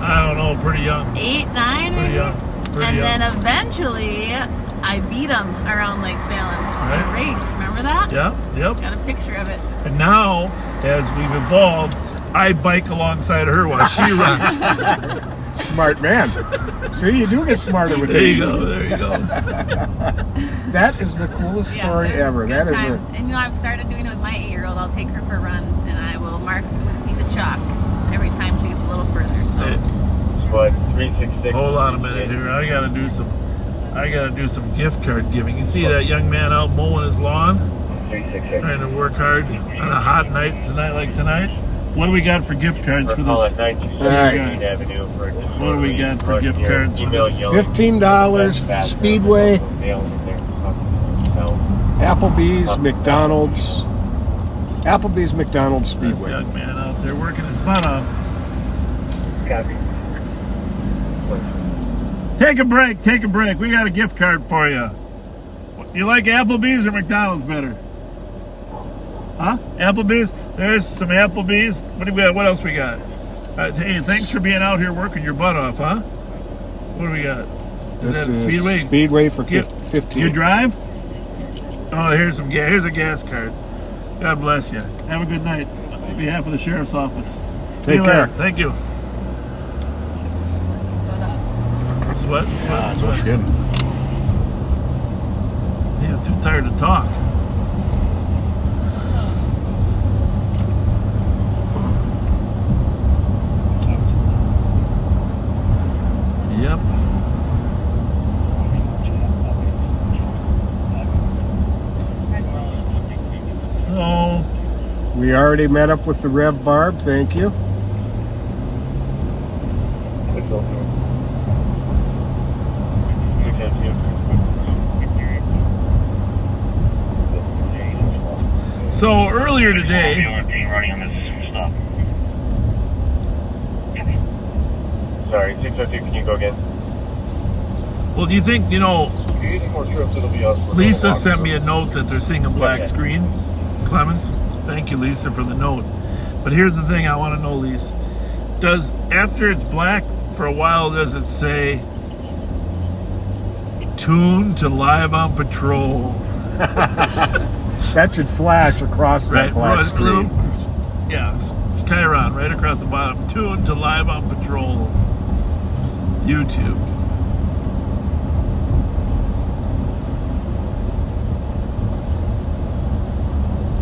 I don't know, pretty young. 8, 9 maybe? Pretty young. Then eventually I beat him around Lake Phelan. Right. A race, remember that? Yeah, yep. Got a picture of it. And now, as we've evolved, I bike alongside her while she runs. Smart man. See, you do get smarter with There age. you go. That is the coolest story ever. That is times. And you know, I've started doing it with my 8-year-old. I'll take her for runs, and I will mark it with a piece of chalk every time she gets a little further. So. Hey. What, 366? Hold on a minute here. I gotta do some gift card giving. You see that young man out mowing his lawn? 366. Trying to work hard on a hot night like tonight. What do we got for gift cards for this? Right. What do we got for gift cards for this? $15 Speedway, Applebee's, McDonald's. Speedway. This young man out there working his butt off. Copy. Take a break. We got a gift card for you. You like Applebee's or McDonald's better? Huh? Applebee's? There's some Applebee's. What do we got? What else we got? Hey, thanks for being out here working your butt off, huh? What do we got? This is Speedway? Speedway for 15. You drive? Oh, here's a gas card. God bless you. Have a good night. On behalf of the Sheriff's Office. See you Take care. later. Thank you. Sweat. No kidding. He was too tired to talk. Yep. So We already met up with the Rev Barb. Thank you. So earlier today, Sorry, 602, can you go again? well, do you think, If you use more trips, it'll be us. Lisa sent me a note that they're seeing a black screen. Clemens, thank you, Lisa, for the note. But here's the thing I want to know, Lisa. Does, after it's black for a while, does it say, tune to Live on Patrol? That should flash across that black right, screen. Yeah, Chiron, right across the bottom. Tune to Live on Patrol. YouTube.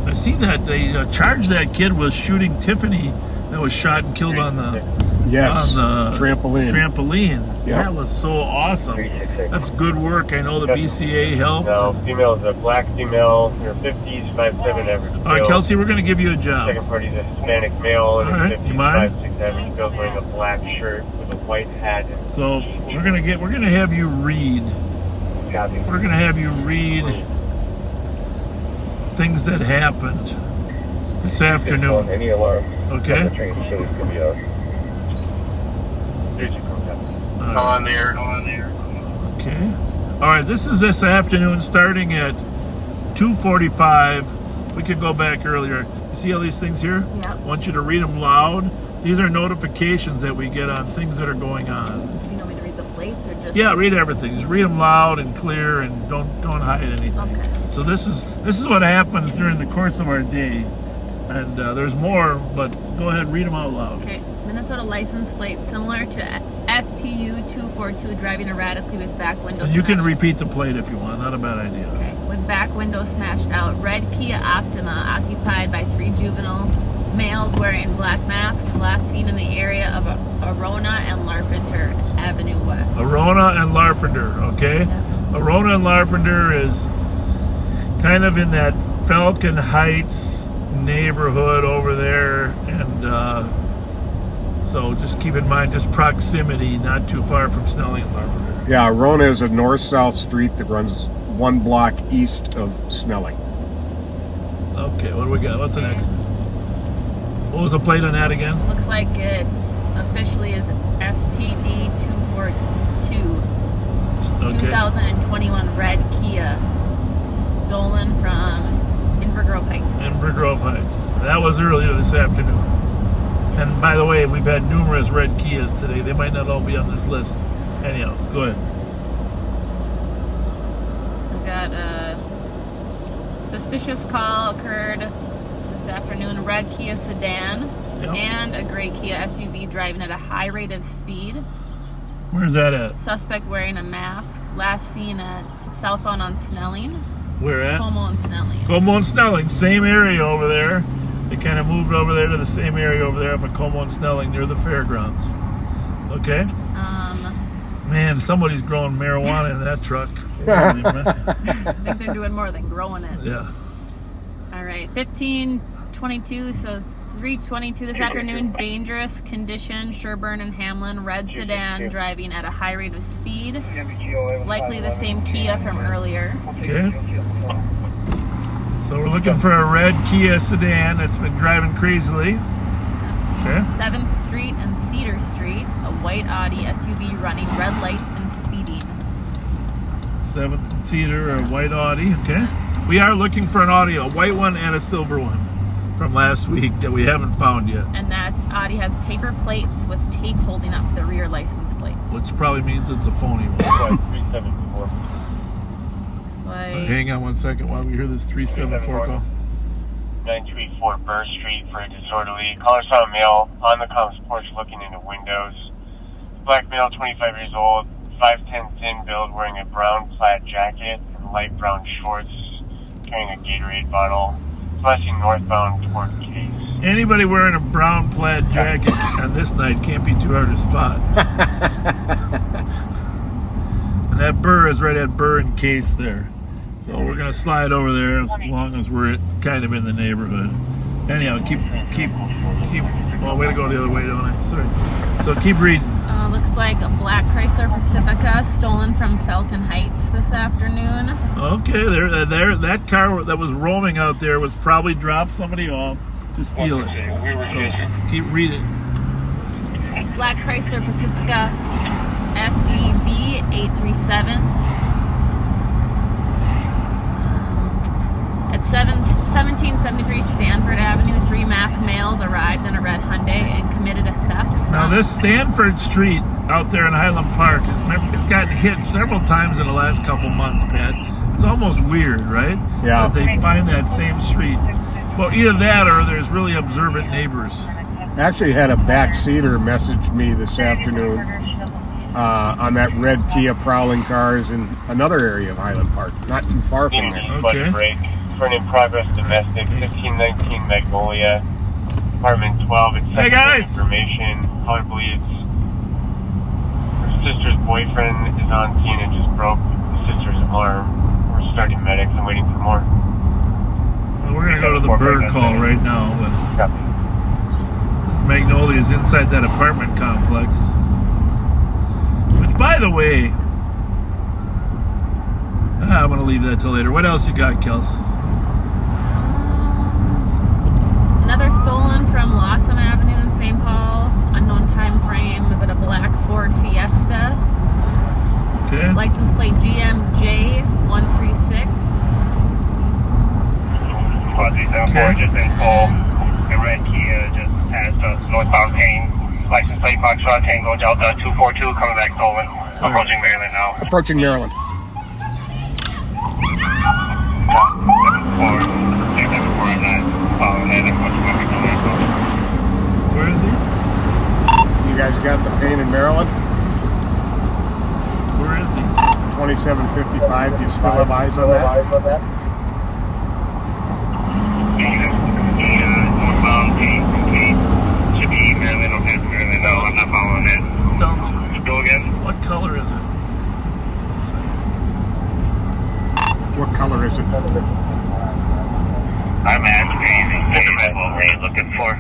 I see that they charged that kid with shooting Tiffany that was shot and killed on the Yes, on the trampoline. Yeah. That was so awesome. That's good work. I know the BCA helped. No, female is a black female, in her 50s, 5'7" average. All right, Kelsey, we're going to give you a job. Second party is a Hispanic male in All right, his 50s, you mind? 5'6" average. Girl's wearing a black shirt with a white hat. And So we're going to have you read. copy. We're going to have you read things that happened this afternoon. Any alarm. Okay? Train facilities can be us. Here's your contact. On there. Okay. All right, this is this afternoon starting at 2:45. We could go back earlier. You see all these things here? Yeah. I want you to read them loud. These are notifications that we get on things that are going on. Do you want me to read the plates or just? Yeah, read everything. Just read them loud and clear, and don't hide anything. Okay. So this is what happens during the course of our day, and there's more, but go ahead, read them out loud. Okay. Minnesota license plate similar to FTU 242, driving erratically with back window. And you can smashed. repeat the plate if you want. Not a bad idea. Okay. With back window smashed out. Red Kia Optima occupied by 3 juvenile males wearing black masks. Last seen in the area of Arona and Larpenteur Avenue West. Arona and Larpenteur, okay? Yep. Arona and Larpenteur is kind of in that Falcon Heights neighborhood over there, and so just keep in mind just proximity, not too far from Snelling and Larpenteur. Yeah, Arona is a north-south street that runs 1 block east of Snelling. Okay, what do we got? What's the next? What was the plate on that again? Looks like it officially is FTD 242. Okay. 2021 red Kia, stolen from Inver Grove Heights. Inver Grove Heights. That was earlier this afternoon. And by the way, we've had numerous red Kias today. They might not all be on this list. Anyhow, go ahead. We've got a suspicious call occurred this afternoon. Red Kia sedan Yep. and a gray Kia SUV driving at a high rate of speed. Where's that at? Suspect wearing a mask. Last seen at southbound on Snelling. Where at? Como and Snelling. Como and Snelling, same area over there. They kind of moved over there to the same area over there of Como and Snelling near the fairgrounds. Okay? Man, somebody's growing marijuana in that truck. I think they're doing more than growing it. Yeah. All right, 15:22, so 3:22 this afternoon. Dangerous condition, Sherburne and Hamlin. Red sedan driving at a high rate of speed. Likely the same Kia from earlier. Okay. So we're looking for a red Kia sedan that's been driving crazily. Okay. 7th Street and Cedar Street, a white Audi SUV running red lights and speeding. 7th and Cedar, a white Audi. Okay. We are looking for an Audi, a white one and a silver one from last week that we haven't found yet. And that Audi has paper plates with tape holding up the rear license plate. Which probably means it's a phony one. 374. Looks like Hang on one second while we hear this 374 call. 934 Burr Street for a disorderly. Caller saw a male on the comm's porch looking into windows. Black male, 25 years old, 5'10", thin build, wearing a brown plaid jacket and light brown shorts, carrying a Gatorade bottle, flashing northbound toward Case. Anybody wearing a brown plaid jacket on this night can't be too hard to spot. And that Burr is right at Burr and Case there. So we're gonna slide over there as long as we're kind of in the neighborhood. Anyhow, keep. Well, way to go the other way, don't I? Sorry. So keep reading. Looks like a black Chrysler Pacifica stolen from Falcon Heights this afternoon. Okay, there. That car that was roaming out there was probably dropped somebody off to steal it. So keep reading. Black Chrysler Pacifica FDB 837. At 1773 Stanford Avenue, 3 masked males arrived in a red Hyundai and committed a theft from... Now this Stanford Street out there in Highland Park, it's gotten hit several times in the last couple months, Pat. It's almost weird, right? Yeah. That they find that same street. Well, either that or there's really observant neighbors. I actually had a backseater message me this afternoon on that red Kia prowling cars in another area of Highland Park, not too far from there. Okay. For an in-progress domestic, 1519 Magnolia, apartment 12. It's hey guys! Information. Caller believes her sister's boyfriend is on scene and just broke the sister's arm. We're starting medics and waiting for more. Well, we're gonna go to the Burr call right now, but Magnolia is inside that apartment complex. Which, by the way, I'm gonna leave that till later. What else you got, Kels? Another stolen from Lawson Avenue in St. Paul. Unknown time frame, but a black Ford Fiesta. Okay. License plate GMJ136. Okay. Just in Paul. A red Kia just passed us northbound Kane. License plate Foxtrot Tango Delta 242 coming back stolen. Approaching Maryland now. Approaching Maryland. Where is he? You guys got the pain in Maryland? Where is he? 2755. Do you still have eyes on that? Northbound Kane should be Maryland or past Maryland. No, I'm not following that. Tell me. Go again. What color is it? What color is it? I'm asking. What are you looking for?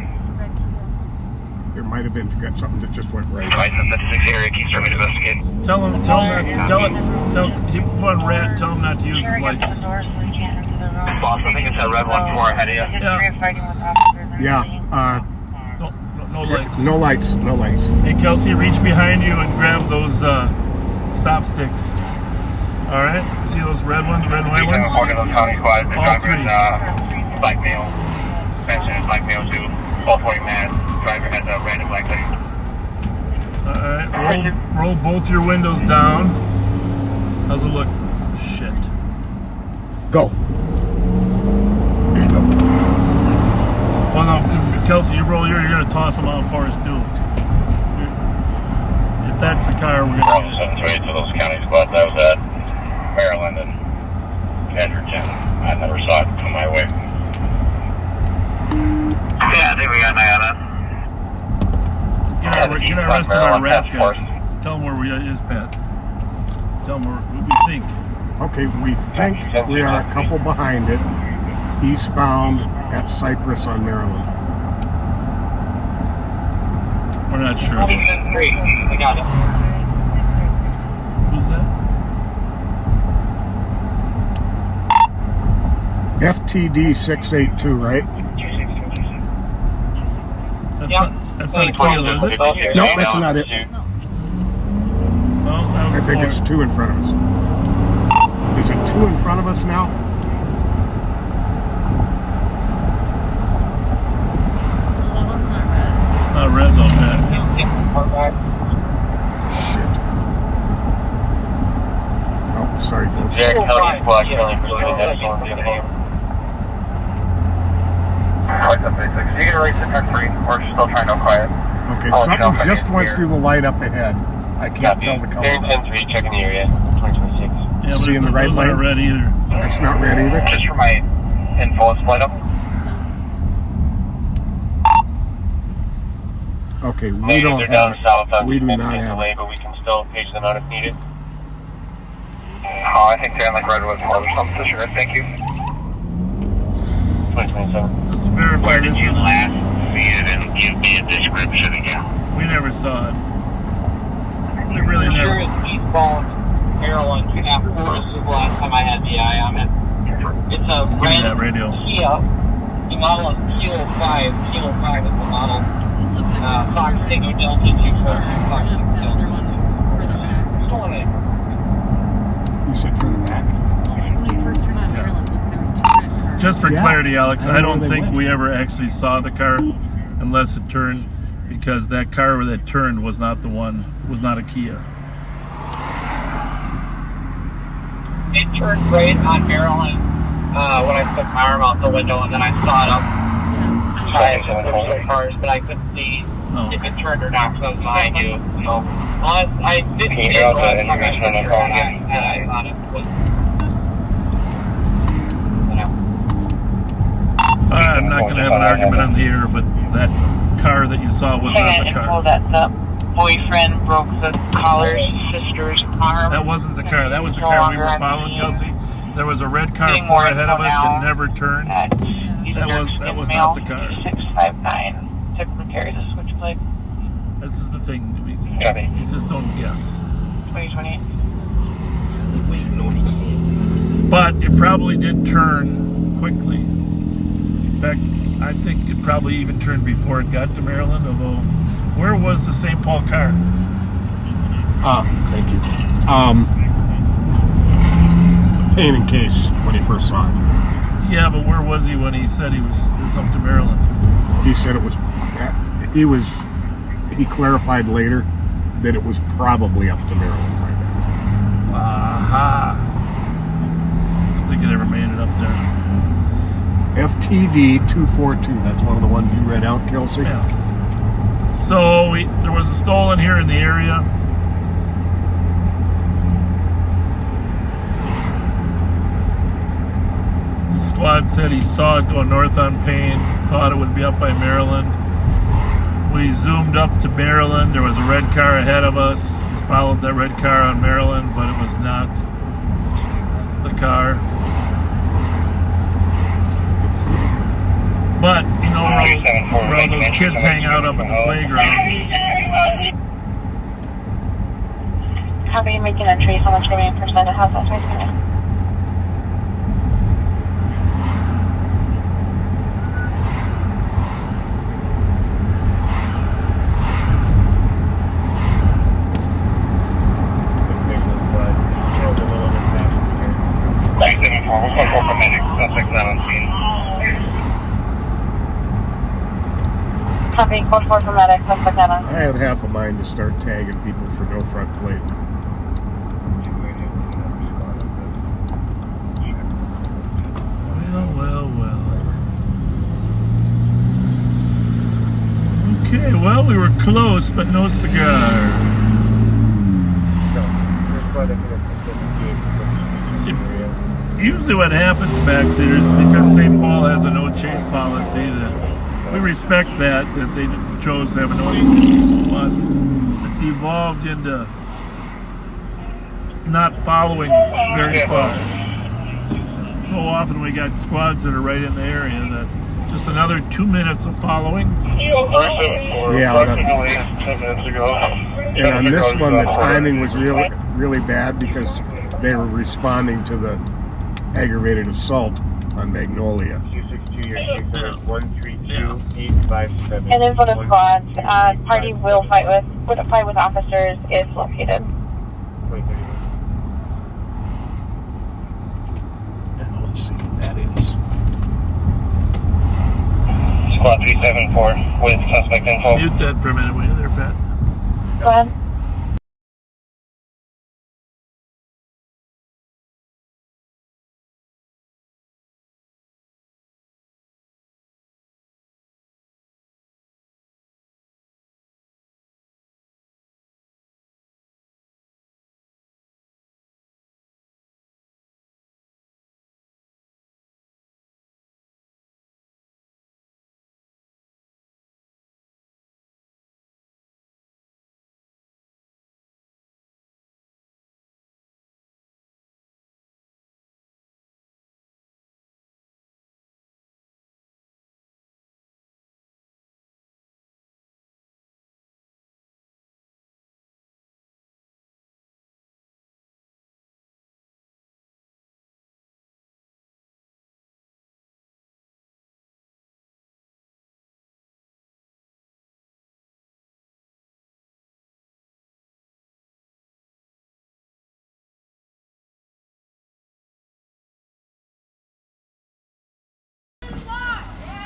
There might have been something that just went right. License at 6 area, keep starting to investigate. Tell him he put on red, tell him not to use his lights. Boss, I think it's that red one more ahead of you. Yeah. Yeah, No lights. no lights, no lights. Hey, Kelsey, reach behind you and grab those stop sticks. All right? See those red ones, red and white ones? One of those county squads. The All driver three. is black male. Suspension is black male too. Both wearing masks. Driver has a red and black hoodie. All right. Roll both your windows down. How's it look? Shit. Go. Well, no, Kelsey, you roll you're going to toss them out for us too. If that's the car, we're going to... 728 to those county squads. I was at Maryland and Edgerton. I never saw it come my way. Yeah, I think we got an eye on it. Get our rest of our rap guys. Tell them where we is, Pat. Tell them what we think. Okay, we think we are a couple behind it, eastbound at Cypress on Maryland. We're not sure. I got it. Who's that? FTD 682, right? That's not a Kilo, is it? No, that's not it. Well, that was I think Ford. it's 2 in front of us. Is it 2 in front of us now? That one's not red. It's not red though, Pat. Shit. Oh, sorry, folks. Jack County squad, Kelly pursuing that storm. You can release it 10-3. We're still trying to quiet. Okay, something just went through the light up ahead. I can't tell the color. 10-3, checking the area. 2026. Yeah, but Seeing the right those light? aren't red either. That's not red either. Just for my info, it's light up. Okay, we Maybe don't they're down have. south on We do maybe not a have. delay, but we can still page them out if needed. Oh, I think they're in like Redwood Club or something for sure. Thank you. 2027. Just verify Where this did you is. last see it and give me a description again? We never saw it. We really For sure never. it's eastbound Maryland. This is the last time I had the eye on it. It's a Give me that radio. Kia. The model is Kilo 5. Kilo 5 is the model. Fox Tango Delta 24. Fox Tango Delta. Stolen it. You said for the back. When we first turned on Maryland, there was 2 red cars. Just for Yeah. clarity, Alex, I I don't don't know where they think went. we ever actually saw the car unless it turned, because that car that turned was not the one, was not a Kia. It turned right on Maryland when I put my arm out the window, and then I saw it up high the cars, but I couldn't see if it turned or not because I was behind you. So I didn't see it last time I took your eye, and I thought it was. I'm not going to have an argument on the air, but that car that you saw was not the car. That the boyfriend broke the collar's sister's arm. That wasn't the car. That was the car we were following, Kelsey. There was a red car far ahead of us and never turned. That was not the car. 659 typically carries a switchblade. This is the thing. Copy. You just don't guess. 2028. But it probably did turn quickly. In fact, I think it probably even turned before it got to Maryland, although where was the St. Paul car? Thank you. Pain in case when he first saw it. Yeah, but where was he when he said it was up to Maryland? He said it was. He clarified later that it was probably up to Maryland by then. Aha. I don't think it ever made it up there. FTD 242. That's one of the ones you read out, Kelsey. Yeah. So there was a stolen here in the area. The squad said he saw it go north on Payne, thought it would be up by Maryland. We zoomed up to Maryland. There was a red car ahead of us. We followed that red car on Maryland, but it was not the car. But, you know, where all those kids hang out up at the playground. How are you making entry? How much remaining percent of house space coming? Copy, code 4 for medic, suspect I have half a mind to start tagging people for no front plate. Well. Okay, well, we were close, but no cigar. See, usually what happens, backseaters, because St. Paul has a no chase policy, that we respect that they chose to have a no chase, but it's evolved into not following very far. So often we got squads that are right in the area that just another 2 minutes of following. Yeah, 10 minutes ago. and on this one, the timing was really bad because they were responding to the aggravated assault on Magnolia. 262, your 600-132-857. And then for the squads, party will fight with officers if located. And let's see who that is. Squad 374 with suspect info. Mute that for a minute, will you there, Pat? Go ahead.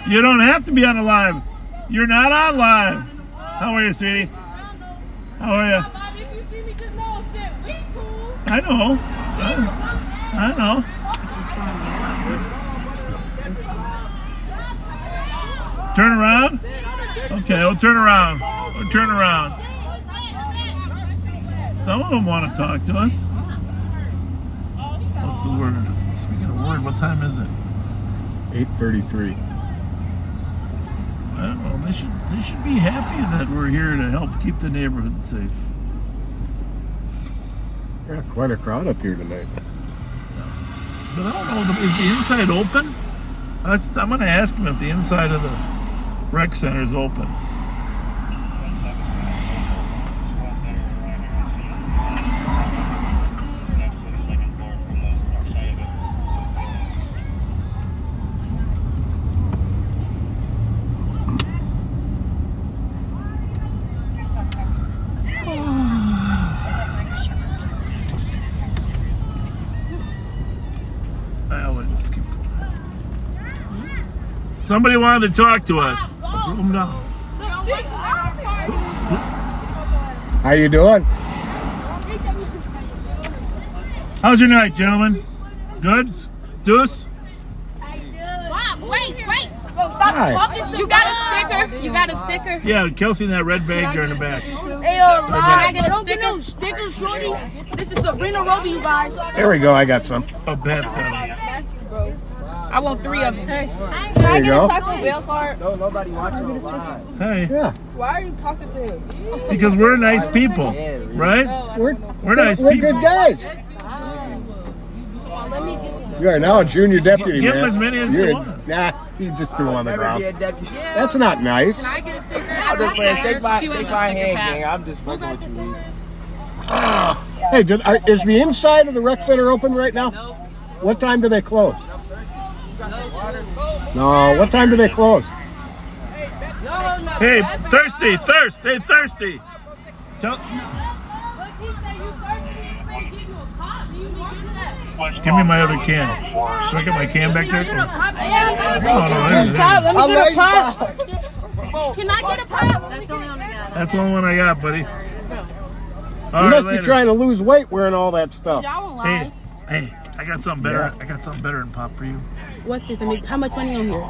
You don't have to be on the live. You're not on live. How are you, sweetie? How are you? I know. I know. Turn around? Okay, we'll turn around. We'll turn around. Some of them want to talk to us. What's the word? Speaking of word, what time is it? 8:33. I don't know. They should be happy that we're here to help keep the neighborhood safe. Yeah, quite a crowd up here tonight. But I don't know. Is the inside open? I'm going to ask him if the inside of the rec center is open. Somebody wanted to talk to us. Room down. How you doing? How's your night, gentlemen? Good? Deuce? Wait. Bro, stop talking to. You got a sticker? You got a sticker? Yeah, Kelsey in that red bag there in the back. Hey, yo, can I get a sticker? No sticker, shorty. This is Sabrina Roby, you guys. There we go. I got some. Oh, Pat's got it. I want 3 of them. Hey. Can I get a Taco Bell card? No, nobody watching live. Hey. Yeah. Why are you talking to him? Because we're nice people, right? We're nice we're people. good guys. You are now a junior deputy, Give man. him as many as you want. Nah, he just threw on the Never ground. be a deputy. That's not nice. Can I get a sticker? I'm just playing. Shake my She wants a hand, sticker pack. gang. I'm just fucking with you. Hey, is the inside of the rec center open right now? No. What time do they close? No, what time do they close? Hey, thirsty. Hey, thirsty. Give me my other can. Should I get my can back there? Let me get a pop. Can I get a pop? That's the only one I got, buddy. You must be trying to lose weight wearing all that stuff. Hey, I got something better. I got something better than pop for you. What's this? How much money on here?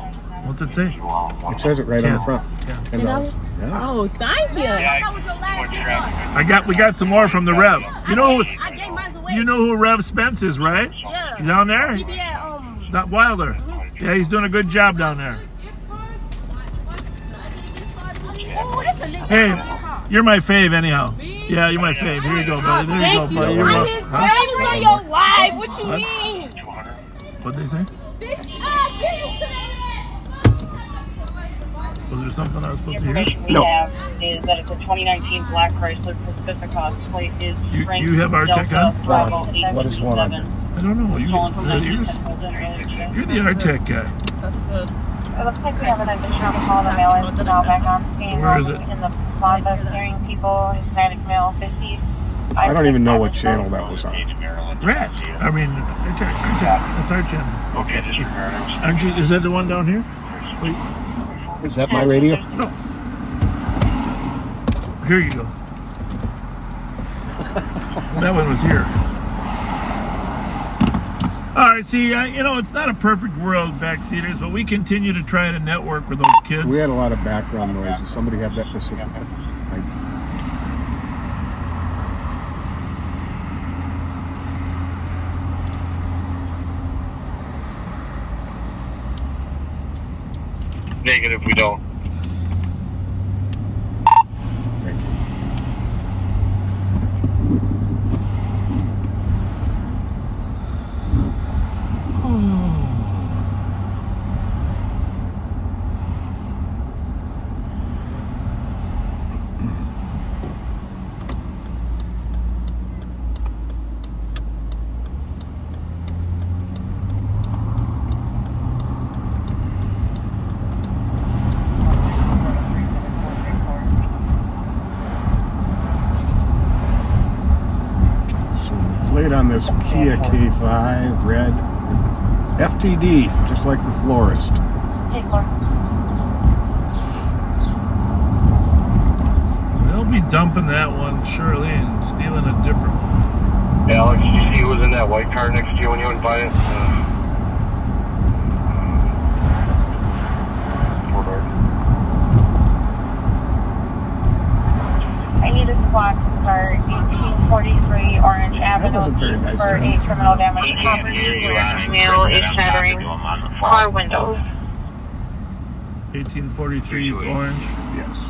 What's it say? It says it right on the front. $10. $10. Yeah. Oh, thank you. We got some more from the Rev. You know I gave mine away. you know who Rev Spence is, right? Yeah. He's down there? He be at, Not Wilder. Yeah, he's doing a good job down there. Hey, you're my fave anyhow. Yeah, you're my fave. Here you go, buddy. There you go, buddy. You're I'm his friend on your live. What you mean? What'd they say? Was there something I was supposed to hear? No. Is that it's a 2019 Black Chrysler Pacifica. Plate is You have our tech on? What is going on? I don't know. You're the art tech guy. It looks like we have an additional call. The mail is now back on scene. Where is it? In the plaza, steering people, Hispanic male, 50. I don't even know what channel that was on. Rat. I mean, art tech. That's our channel. Okay, disregard. Aren't you? Is that the one down here? Wait. Is that my radio? No. Here you go. That one was here. All right, see, it's not a perfect world, backseaters, but we continue to try to network with those kids. We had a lot of background noise. Does somebody have that Pacifica? Negative, we don't. Thank you. On this Kia K5 red FTD, just like the florist. Take They'll be dumping that one shortly and stealing a different one. Alex, did you see who was in that white car next to you when you went by it? I need a squad to start 1843 Orange Avenue wasn't very nice, for huh? a criminal damage property where male is shattering car windows. 1843's orange. Yes.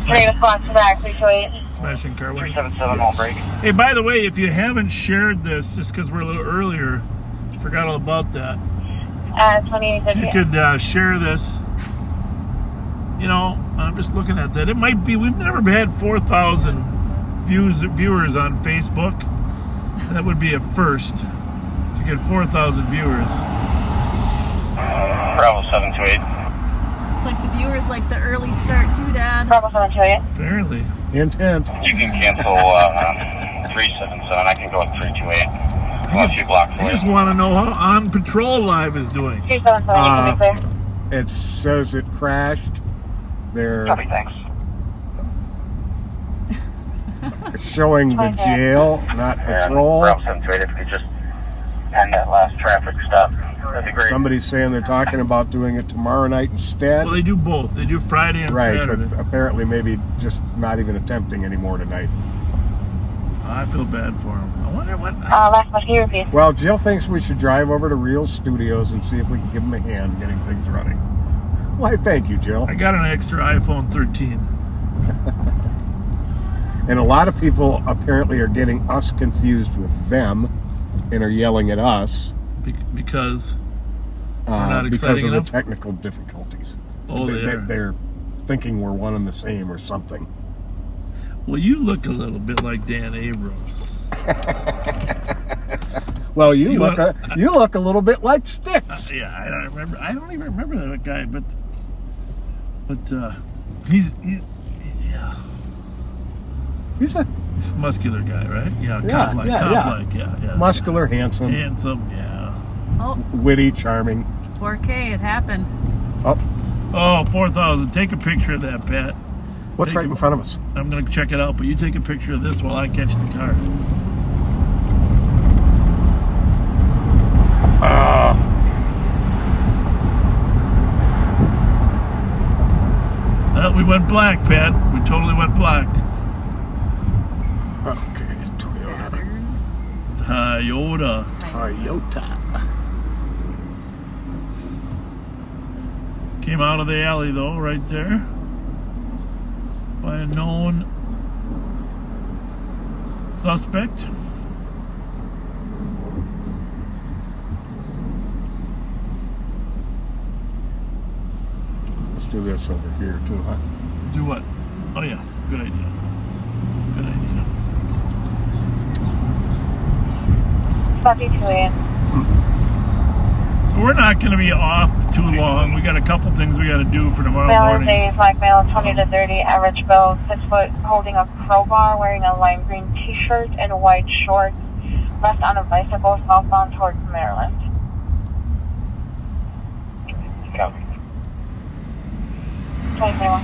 Bring a squad to back, 328. Smashing car windows. 377 all break. Hey, by the way, if you haven't shared this, just because we're a little earlier, forgot all about that. 28. If you could share this, you know, I'm just looking at that. It might be, we've never had 4,000 viewers on Facebook. That would be a first to get 4,000 viewers. Bravo 728. It's like the viewers like the early start too, Dad. Bravo 728. Apparently. Intent. You can cancel 377. I can go with 328. Unless you block I just want to know how On Patrol Live is doing. 277, you can be clear. It says it crashed. They're Copy, thanks. showing the jail, not patrol. Bravo 728, if you could just end that last traffic stop, that'd be great. Somebody's saying they're talking about doing it tomorrow night instead. Well, they do both. They do Friday and Right, Saturday. but apparently maybe just not even attempting anymore tonight. I feel bad for them. I wonder what... Last one, can you repeat? Well, Jill thinks we should drive over to Real Studios and see if we can give them a hand getting things running. Why, thank you, Jill. I got an extra iPhone 13. And a lot of people apparently are getting us confused with them and are yelling at us Because we're not because exciting of enough? the technical difficulties. Oh, They're thinking we're one and the same or something. Well, you look a little bit like Dan Abrams. Well, you look a little bit like Sticks. Yeah, I don't remember. I don't even remember that guy, but he's He's a muscular guy, right? Yeah, Yeah, cop-like, yeah. yeah. muscular, handsome, yeah. Oh, witty, charming. 4K, it happened. Oh, 4,000. Take a picture of that, Pat. What's right in front of us? I'm going to check it out, but you take a picture of this while I catch the car. We went black, Pat. We totally went black. Okay, Toyota. Toyota. Came out of the alley, though, right there. By a known suspect. Let's do this over here, too, huh? Do what? Oh, yeah. Good idea. Good idea. 42 So we're not going to be off too long. We got a couple things we got to do for tomorrow Male is morning. a black male, 20 to 30, average build, 6 foot, holding a crowbar, wearing a lime green t-shirt and white shorts, left on a bicycle, southbound towards Maryland. Copy. 2021.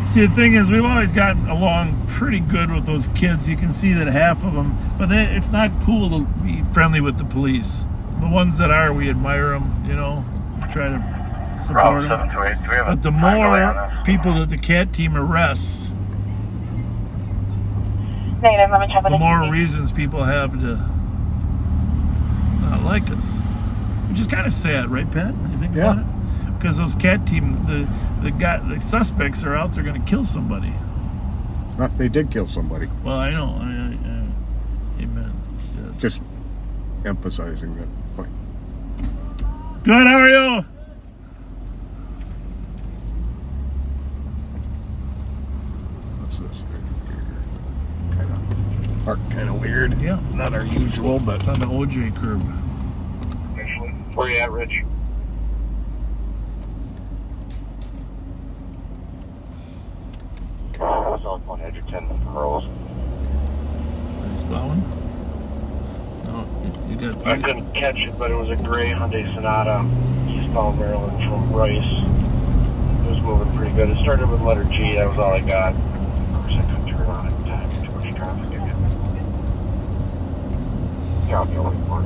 See, the thing is, we've always gotten along pretty good with those kids. You can see that half of them, but it's not cool to be friendly with the police. The ones that are, we admire them, you know, we try to support them. But the more people that the CAT team arrests, Negative, let me check with the the more TV. reasons people have to not like us. Which is kind of sad, right, Pat? When you think about it? Because those CAT team, the suspects are out there going to kill somebody. Well, they did kill somebody. Well, I know. Amen. Yeah. Just emphasizing that point. Good, how are you? What's this right here? Kind of weird. Yeah. Not our usual, but It's on the OJ curb. Where you at, Rich? South on Edgerton, Rose. Nice plowing. No, you got. I couldn't catch it, but it was a gray Hyundai Sonata, East eastbound Maryland from Rice. It was moving pretty good. It started with letter G. That was all I got. Of course, I couldn't turn on at the time. Too much traffic again. Yeah, I'll be only one.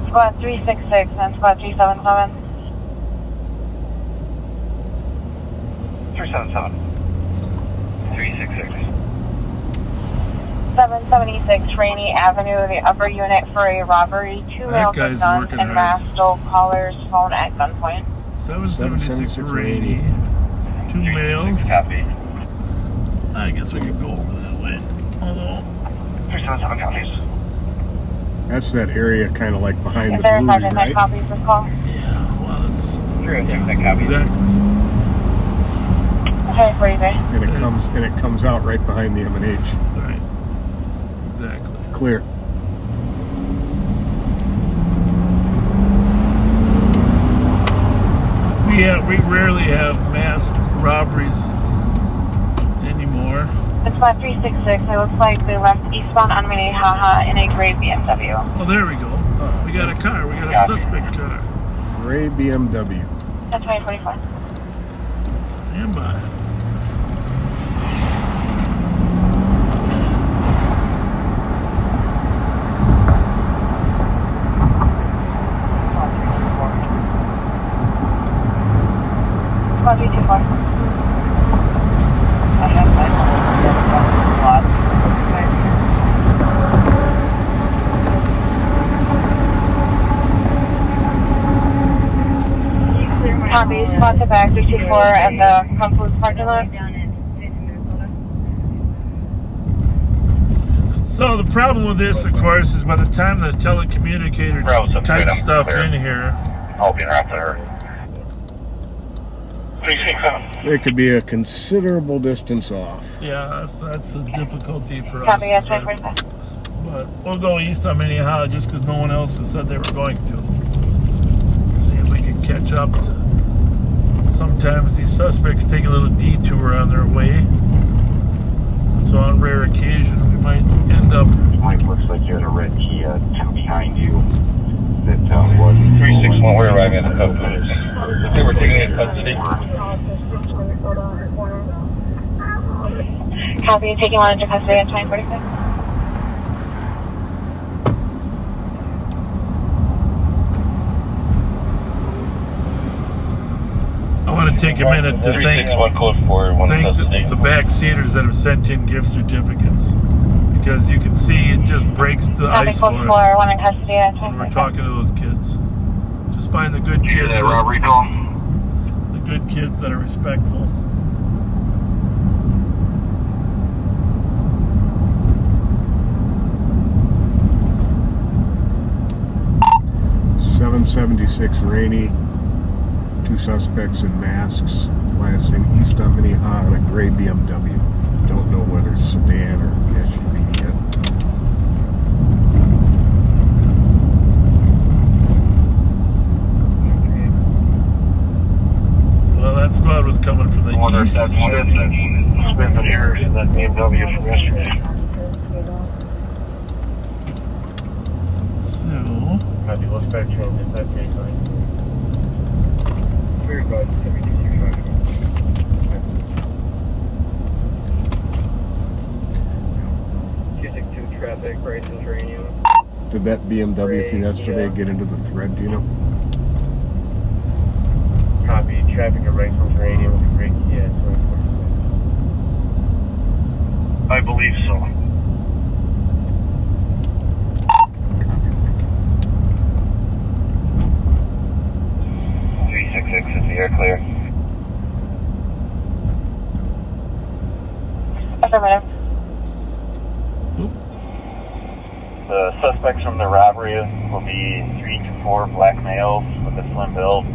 Squad 366 and Squad 377. 377. 366. 776 Rainy Avenue, the upper unit for a robbery. 2 males with guns and masked stole caller's phone at gunpoint. 776 Rainy. 2 males. Copy. I guess we could go over that way. Although 377 copies. That's that area kind of like behind Is the there a brewery, sergeant that right? copies this call? yeah, well, it's 377 copies. exactly. Okay, where are you going? And it comes out right behind the M&H. Right. Exactly. Clear. We rarely have masked robberies anymore. It's Squad 366. It looks like they left eastbound on Minnehaha in a gray BMW. Oh, there we go. We got a car. We got a suspect car. Gray BMW. That's 2045. Stand by. Squad 324. I have my slot. Copy, Squad to back 324 at the Kung Fu parking lot. So the problem with this, of course, is by the time the telecommunicator types stuff in here, I'll be around there. 367. It could be a considerable distance off. yeah, that's a difficulty for us. Copy, yes, 2045. But we'll go east on Minnehaha just because no one else has said they were going to. See if we can catch up to. Sometimes these suspects take a little detour on their way. So on rare occasion we might end up. Mike, looks like you had a red Kia 2 behind you. That was 361. We're arriving at the couple minutes. They were taking it in custody. Copy, taking one into custody at 2046. I want to take a minute to thank the back seaters that have sent in gift certificates, because you can see it just breaks the ice for us one in custody at when we're talking to those kids. Just find the good kids. that robbery call? The good kids that are respectful. .776 Rainy. 2 suspects in masks. Last seen east on Minnehaha in a gray BMW. Don't know whether it's sedan or SUV yet. Well, that squad was coming from the I wonder if east. that's Smith and Harrison, that BMW from yesterday. So, Copy, let's back change it. That's me, fine. Very good. 262 traffic, Bryson's radio. Did that BMW from yesterday get into the thread, do you know? Copy, traffic at Bryson's radio with a great Kia 2046. I believe so. Copy, thank you. 366 is the air clear. Affirmative. The suspects from the robbery will be 324 black males with a slim build. 2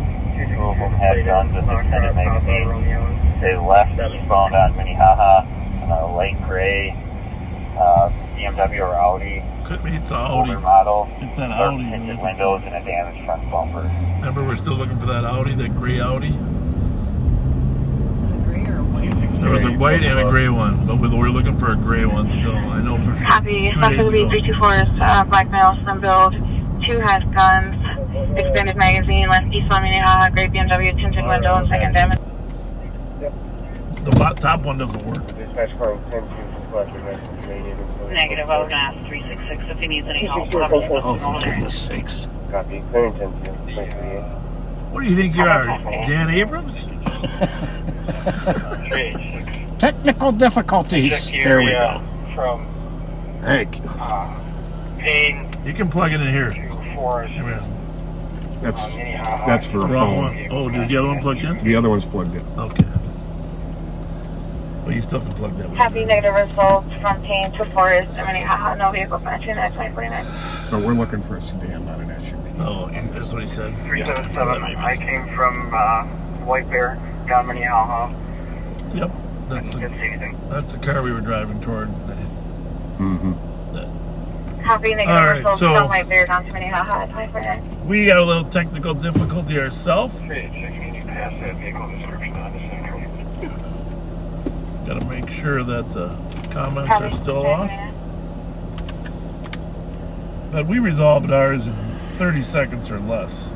of them had guns with extended magazines. They left eastbound on Minnehaha in a light gray BMW or Audi. could be it's an Audi. Older model. It's an Audi. Tinted windows and a damaged front bumper. Remember, we're still looking for that Audi, that gray Audi. Is it a gray or a white? There was a gray. white and a gray one, but we're looking for a gray one still. I know for sure. Copy. 2 days Suspect will be ago. 324, black male, slim build, 2 has guns, expanded magazine, left Eastbound Minnehaha, gray BMW, tinted window, and second damage. The top one doesn't work. Negative, I was going to ask 366 if he needs any help. Oh, for goodness sakes. Copy. Clear intent. What do you think you are, Dan Abrams? Technical difficulties. There we go. From Thank you. Payne You can plug it in here. to Forest. Here we go. That's for a Wrong phone. one. Oh, is the other one plugged in? The other one's plugged in. Okay. Well, you still can plug that one. Copy. Negative results from Payne to Forest, Minnehaha, no vehicle matching at 2049. So we're looking for a sedan, not an SUV. Oh, that's what he said. 377. I came from White Bear, down Minnehaha. Yep. That's the car we were driving toward. Mm-hmm. Copy. Negative All right, results so- from White Bear down to Minnehaha at 2049. We got a little technical difficulty ourselves. 386, can you pass that vehicle description on to Central? Got to make sure that the comments are still off. But we resolved ours in 30 seconds or less.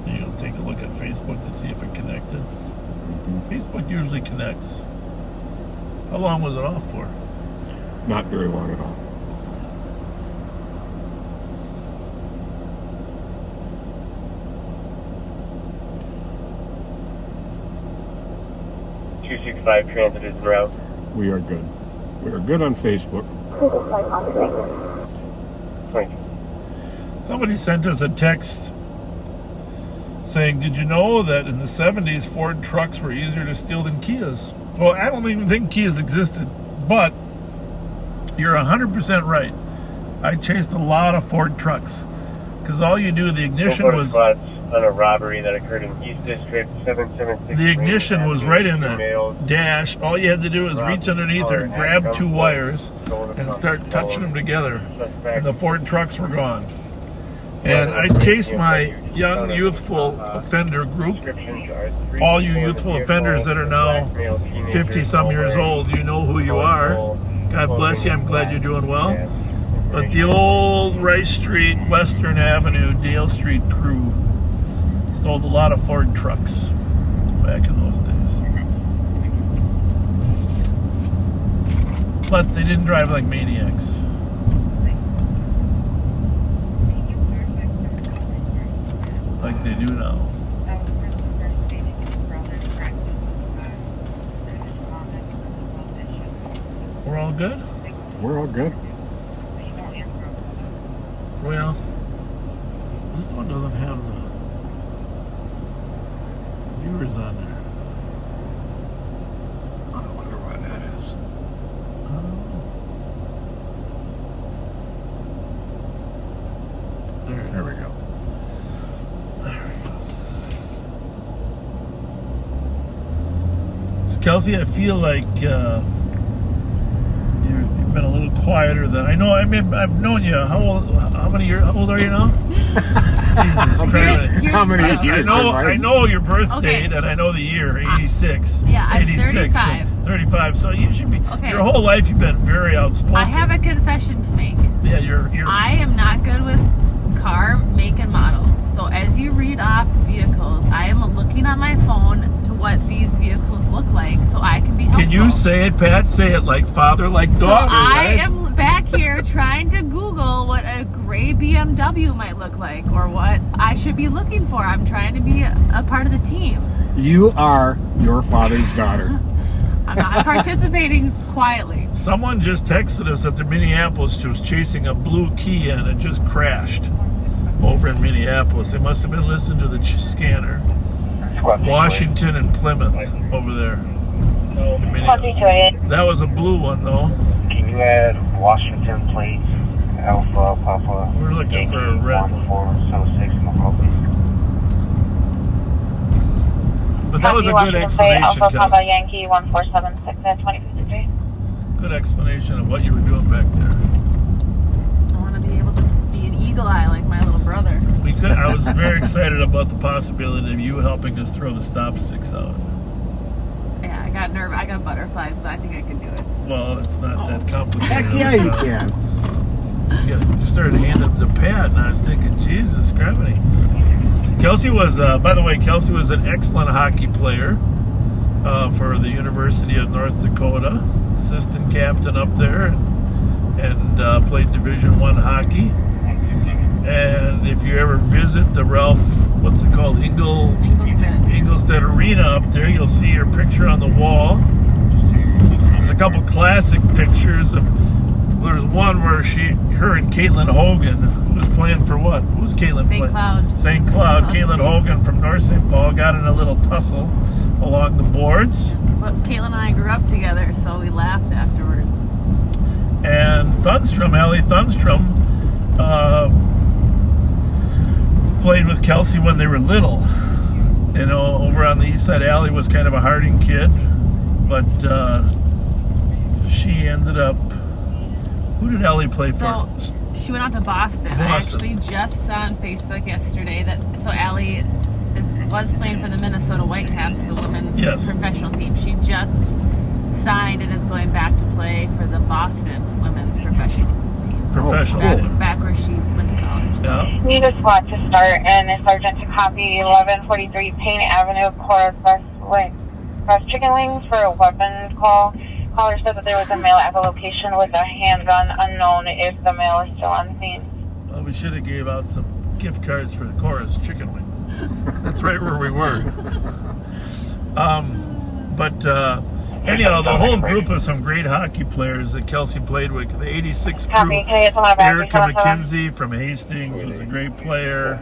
You know, take a look at Facebook to see if it connected. Facebook usually connects. How long was it off for? Not very long at all. Transit is en route. We are good. We are good on Facebook. Somebody sent us a text saying, did you know that in the 70s Ford trucks were easier to steal than Kias? Well, I don't even think Kias existed, but you're 100% right. I chased a lot of Ford trucks because all you do, the ignition was... on a robbery that occurred in East District 776. The ignition was right in the dash. All you had to do was reach underneath her, grab 2 wires, and start touching them together. And the Ford trucks were gone. And I chased my young youthful offender group. All you youthful offenders that are now 50-some years old, you know who you are. God bless you. I'm glad you're doing well. But the old Rice Street, Western Avenue, Dale Street crew sold a lot of Ford trucks back in those days. But they didn't drive like maniacs. Like they do now. We're all good? We're all good. Well, this one doesn't have the viewers on there. I wonder why that is. There we go. So Kelsey, I feel like you've been a little quieter than I know. I mean, I've known you. How old are you now? Jesus Christ. How many years? I know your birth date, Okay. and I know the year, 86. Yeah, I'm 86, 35. 35. So you should be. Okay. Your whole life you've been very outspoken. I have a confession to make. Yeah, you're. I am not good with car make and model. So as you read off vehicles, I am looking on my phone to what these vehicles look like, so I can be helpful. Can you say it, Pat? Say it like father, like daughter. So I right? am back here trying to Google what a gray BMW might look like, or what I should be looking for. I'm trying to be a part of the team. You are your father's daughter. I'm participating quietly. Someone just texted us that the Minneapolis was chasing a blue Kia and it just crashed over in Minneapolis. They must have been listening to the scanner. Washington and Plymouth over there. in Minneapolis. That was a blue one though. Can you add Washington plates, Alpha, Papa? We're looking for a red one. 1476 in the public. But that was a good explanation, Alpha Papa Kels. Yankee 1476 at 2053. Good explanation of what you were doing back there. I want to be able to be be an eagle eye like my little brother. We could. I was very excited about the possibility of you helping us throw the stop sticks out. Yeah, I got nervous. I got butterflies, but I think I can do it. Well, it's not that complicated. Heck yeah, you can. You started handing the pad, and I was thinking, Jesus, gravity. Kelsey was, by the way, Kelsey was an excellent hockey player for the University of North Dakota, assistant captain up there, and played Division I hockey. And if you ever visit the Ralph, what's it called, Ingolstadt Arena up there, you'll see her picture on the wall. There's a couple classic pictures of. There's one where her and Caitlin Hogan was playing for what? Who was Caitlin playing? St. Cloud. Caitlin Hogan from North St. Paul got in a little tussle along the boards. Well, Caitlin and I grew up together, so we laughed afterwards. And Thunstrom, Ellie Thunstrom, played with Kelsey when they were little. You know, over on the east side, Allie was kind of a Harding kid, but she ended up. Who did Ellie play for? So she went out to Boston. I actually just saw on Facebook yesterday that Allie was playing for the Minnesota Whitecaps, the women's professional team. She just signed and is going back to play for the Boston women's professional team. Back where she went to college. So. Yeah. We just want to start, and Sergeant to copy 1143 Payne Avenue, Coral Crest Chicken Wings for a weapons call. Caller said that there was a male at the location with a handgun, unknown if the male is still on scene. Well, we should have gave out some gift cards for the Chorus Chicken Wings. That's right where we were. Anyhow, the whole group of some great hockey players that Kelsey played with, the 86 crew, Erica McKenzie from Hastings was a great player.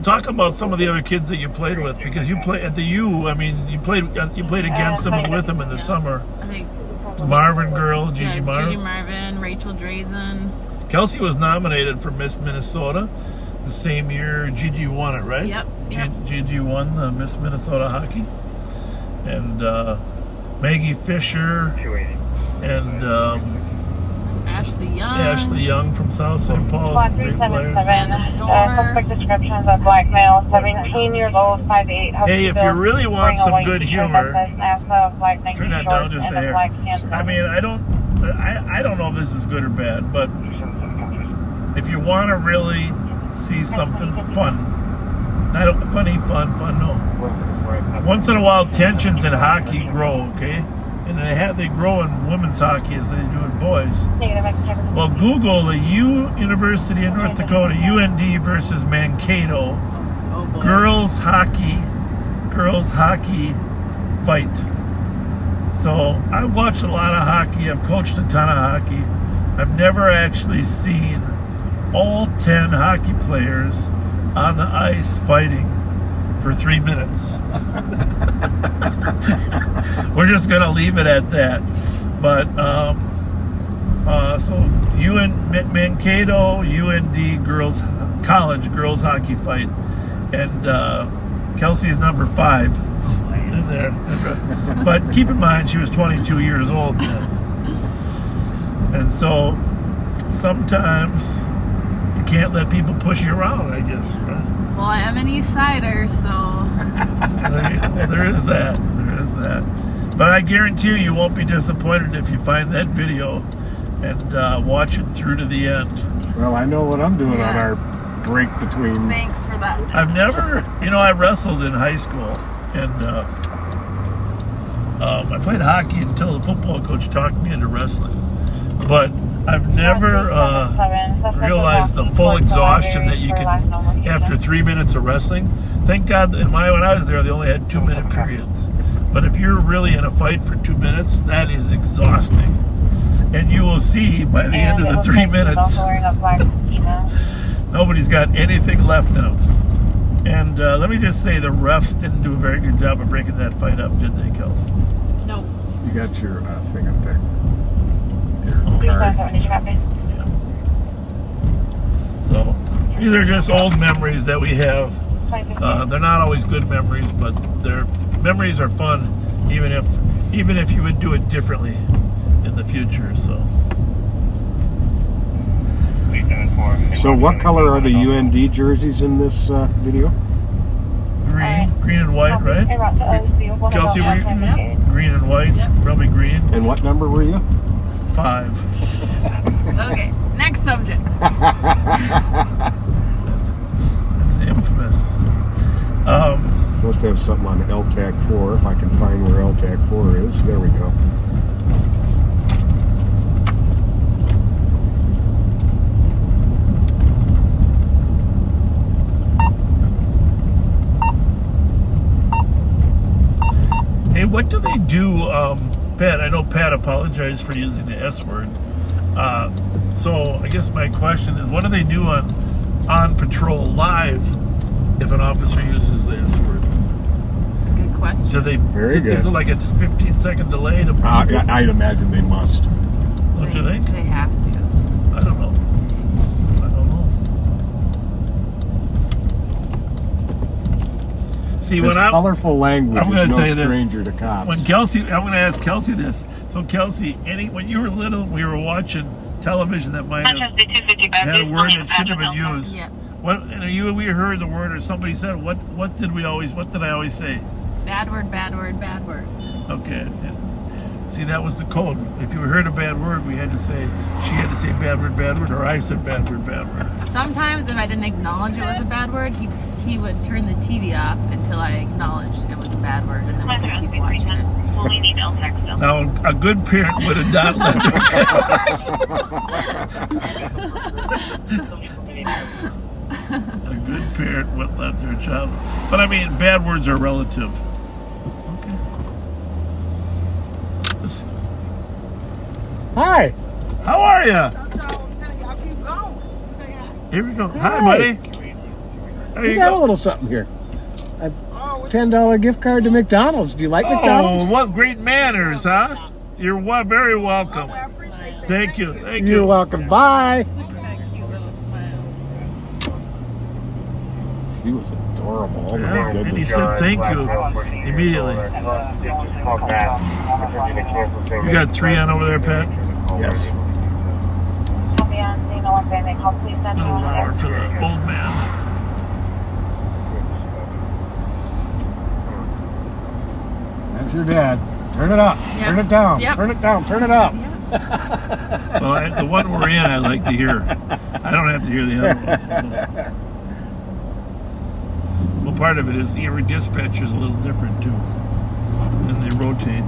Talk about some of the other kids that you played with, because you play at the U. I mean, you played against them and with them in the summer. I think Marvin girl, Gigi Marvin, Rachel Drazen. Kelsey was nominated for Miss Minnesota the same year Gigi won it, right? Yep. Gigi won the Miss Minnesota hockey, and Maggie Fisher and Ashley Young from South St. Paul. Great players. Suspect descriptions of black male, 17 years old, 5'8". Hey, if you really want some good humor, turn that down just a hair. I mean, I don't know if this is good or bad, but if you want to really see something fun, not funny, fun, no. Once in a while, tensions in hockey grow, okay? And they grow in women's hockey as they do in boys. Well, Google the University of North Dakota, UND versus Mankato, girls hockey fight. So I've watched a lot of hockey. I've coached a ton of hockey. I've never actually seen all 10 hockey players on the ice fighting for 3 minutes. We're just going to leave it at that. But so Mankato, UND college girls hockey fight, and Kelsey's number 5 in there. But keep in mind, she was 22 years old then. And so sometimes you can't let people push you around, I guess, right? Well, I am an East Sider, so... There is that. But I guarantee you won't be disappointed if you find that video and watch it through to the end. Well, I know what I'm doing on our break between... Thanks for that. I've never... I wrestled in high school, and I played hockey until the football coach talked me into wrestling. But I've never realized the full exhaustion that you can after 3 minutes of wrestling. Thank God when I was there, they only had 2-minute periods. But if you're really in a fight for 2 minutes, that is exhausting. And you will see by the end of the 3 minutes, nobody's got anything left in them. And let me just say, the refs didn't do a very good job of breaking that fight up, did they, Kelsey? No. You got your thing up there. Yeah. So these are just old memories that we have. They're not always good memories, but their memories are fun, even if you would do it differently in the future. So So what color are the UND jerseys in this video? Green and white, right? Kelsey, were you green and white? Yep. Probably green. And what number were you? 5. Okay, next subject. That's infamous. Supposed to have something on LTAC 4, if I can find where LTAC 4 is. There we go. Hey, what do they do, Pat? I know Pat apologized for using the S word. So I guess my question is, what do they do on patrol live if an officer uses the S word? That's a good question. Do they? Very good. Is it like a 15-second delay to? I'd imagine they must. Don't you think? They have to. I don't know. See, This when colorful language I'm is gonna no tell you this. stranger to cops. When Kelsey, I'm going to ask Kelsey this. So Kelsey, when you were little, we were watching television that might have had a word that shouldn't have been used. Yeah. What? And we heard the word, or somebody said, what did I always say? Bad word, bad word, bad word. Okay. Yeah. See, that was the code. If you heard a bad word, she had to say bad word, or I said bad word. Sometimes if I didn't acknowledge it was a bad word, he would turn the TV off until I acknowledged it was a bad word, and then we could keep watching it. Well, we need LTAC still. Now, a good parent would have not let a good parent would let their child. But I mean, bad words are relative. Okay. Let's- Hi. How are you? Here we go. Hi, buddy. There You you got a go. little something here. A $10 gift card to McDonald's. Do you like Oh, McDonald's? what great manners, huh? You're very welcome. Thank you. Thank you. You're welcome. Bye. Cute little smile. She was adorable. Oh Yeah, my and he goodness. said thank you immediately. You got 3 on over there, Pat? Yes. A little lower for the old man. That's your dad. Turn it up. Yep. Turn it down. Yep. Turn it down. Turn it up. Well, the one we're in, I like to hear. I don't have to hear the other ones. Well, part of it is every dispatcher is a little different too, and they rotate.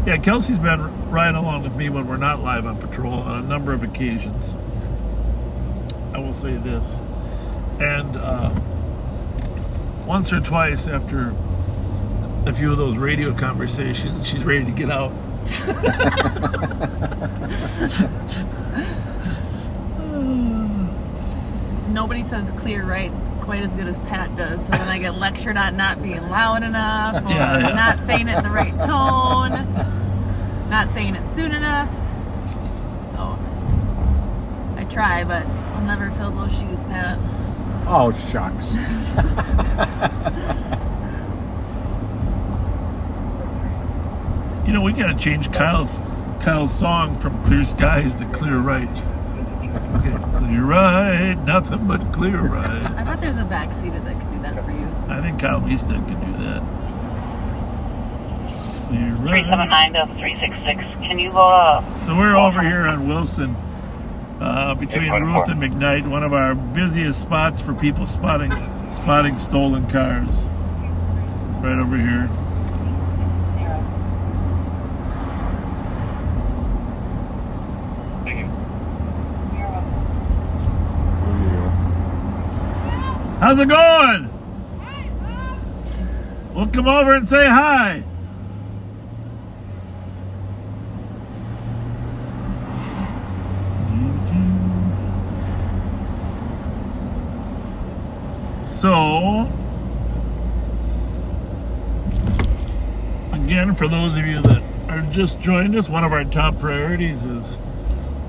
Yeah, Kelsey's been riding along with me when we're not live on patrol on a number of occasions. I will say this. And once or twice after a few of those radio conversations, she's ready to get out. Nobody says clear right quite as good as Pat does, so then I get lectured on not being loud enough, or Yeah. not saying it in the right tone, not saying it soon enough. So I try, but I'll never fill those shoes, Pat. Oh, shucks. You know, we gotta change Kyle's song from Clear Skies to Clear Right. Okay, clear right, nothing but clear right. I bet there's a backseater that could do that for you. I think Kyle Meestead could do that. Clear right. 379 to 366. Can you go So we're over here on Wilson, between Ruth and McKnight, one of our busiest spots for people spotting stolen cars. Right over here. How's it going? Well, come over and say hi. So, again, for those of you that are just joined us, one of our top priorities is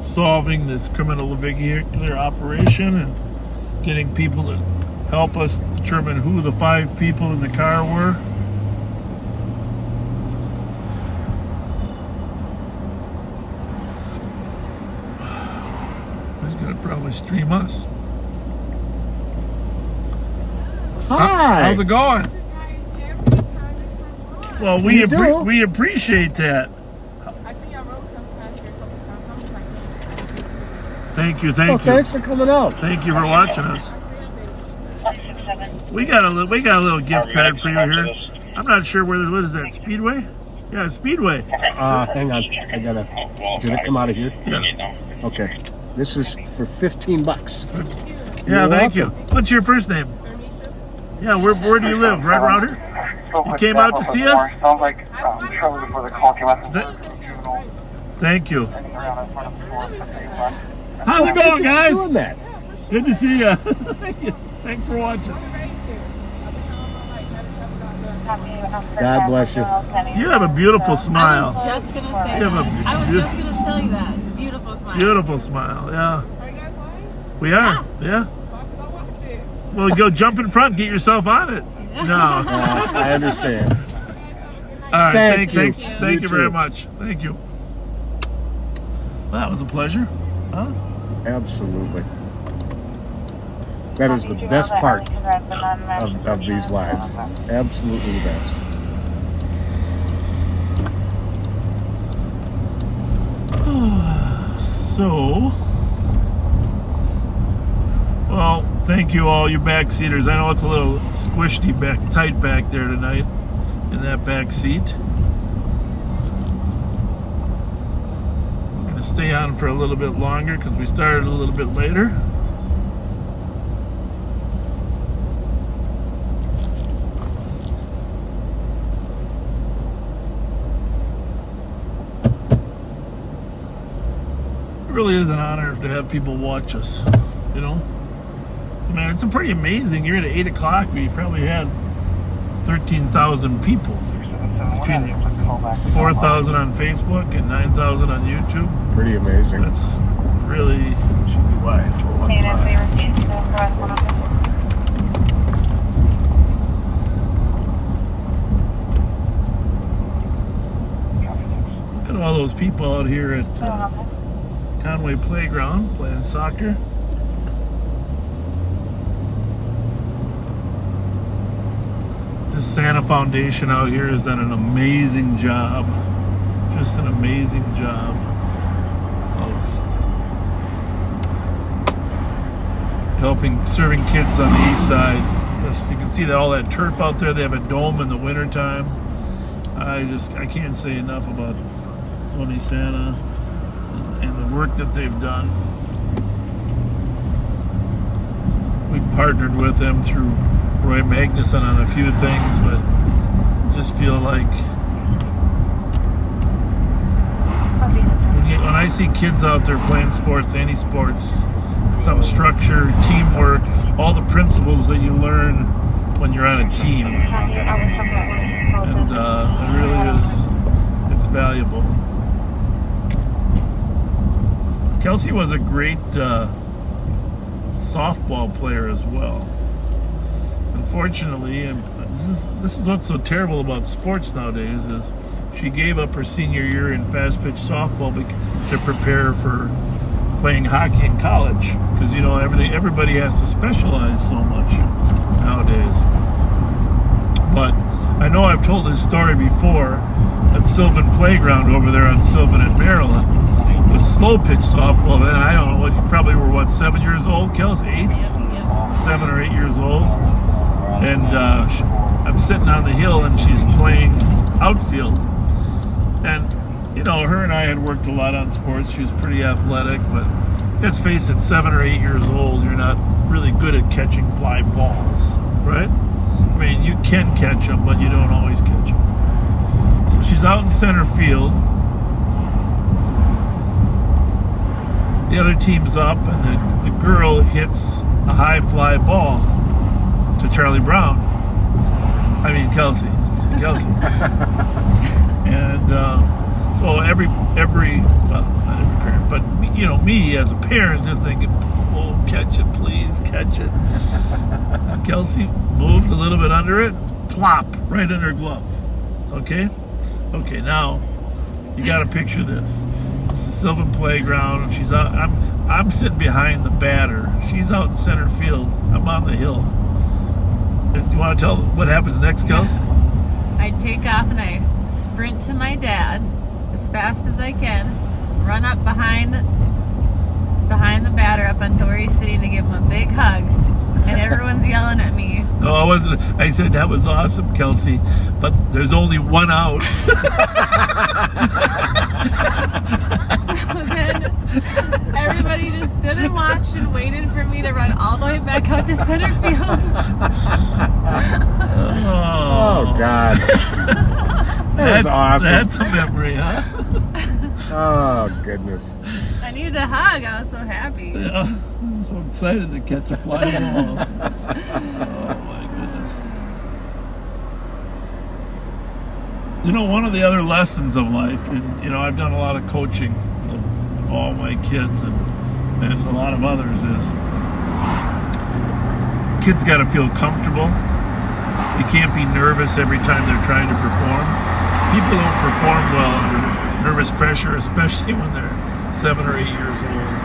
solving this criminal vehicular operation and getting people to help us determine who the 5 people in the car were. He's gonna probably stream us. Hi. How's it going? Well, we appreciate that. I see your road come past here a couple times. I'm like, Thank you, Well, thank you. thanks for coming out. Thank you for watching us. We got a little gift card for you here. I'm not sure what is that, Speedway? Yeah, Speedway. Hang on. I gotta. Did it come out of here? Yeah. Okay. This is for $15. Yeah, You're thank you. welcome. What's your first name? Yeah, where do you live? Right around here? You came out to see us? Sounds like trouble before the call came out. Thank you. How's it going, guys? Doing that. Good to see you. Thank you. Thanks for watching. God bless you. You have a beautiful smile. I was just gonna say You have that. a I was just gonna tell you that. Beautiful smile. beautiful smile. Yeah, are you guys live? we are. Yeah. About to go watch it. Well, go jump in front. Get yourself on it. No. I understand. All right. Thank you. Thank You you very too. much. Thank you. Well, that was a pleasure. Huh? Absolutely. That is the best part of these lives. Absolutely the best. So, well, thank you all, you backseaters. I know it's a little squishy tight back there tonight in that back seat. We're going to stay on for a little bit longer because we started a little bit later. It really is an honor to have people watch us, you know? I mean, it's pretty amazing. You're at 8 o'clock, we probably had 13,000 people. Between 4,000 on Facebook and 9,000 on YouTube. Pretty amazing. That's really... Should be why 415. Look at all those people out here at Conway Playground playing soccer. The Santa Foundation out here has done an amazing job. Just an amazing job of helping, serving kids on the east side. You can see all that turf out there. They have a dome in the wintertime. I can't say enough about Tony Santa and the work that they've done. We've partnered with them through Roy Magnuson on a few things, but just feel like when I see kids out there playing sports, any sports, some structure, teamwork, all the principles that you learn when you're on a team, and it really is, it's valuable. Kelsey was a great softball player as well. Unfortunately, and this is what's so terrible about sports nowadays, is she gave up her senior year in fast pitch softball to prepare for playing hockey in college, because you know everybody has to specialize so much nowadays. But I know I've told this story before at Sylvan Playground over there on Sylvan in Maryland. The slow pitch softball, then I don't know what, you probably were 7 years old, Kelsey? 8? 7 or 8 years old. And I'm sitting on the hill and she's playing outfield. And, you know, her and I had worked a lot on sports. She was pretty athletic, but let's face it, 7 or 8 years old, you're not really good at catching fly balls, right? I mean, you can catch them, but you don't always catch them. So she's out in center field. The other team's up, and the girl hits a high fly ball to Charlie Brown. I mean Kelsey. And so every not every parent, but you know, me as a parent just thinking, oh, catch it, please, catch it. And Kelsey moved a little bit under it, plop, right in her glove. Okay, now you got to picture this. This is Sylvan Playground, and she's out. I'm sitting behind the batter. She's out in center field. I'm on the hill. And you want to tell what happens next, Kels? I take off and I sprint to my dad as fast as I can, run up behind the batter up onto where he's sitting to give him a big hug, and everyone's yelling at me. No, I wasn't. I said that was awesome, Kelsey, but there's only one out. So then everybody just stood and watched and waited for me to run all the way back out to center field. Oh God. That's awesome. That's a memory, huh? Oh goodness. I needed a hug. I was so happy. Yeah, I'm so excited to catch a fly ball. Oh my goodness. You know, one of the other lessons of life, and you know, I've done a lot of coaching of all my kids and a lot of others, is kids got to feel comfortable. You can't be nervous every time they're trying to perform. People don't perform well under nervous pressure, especially when they're 7 or 8 years old.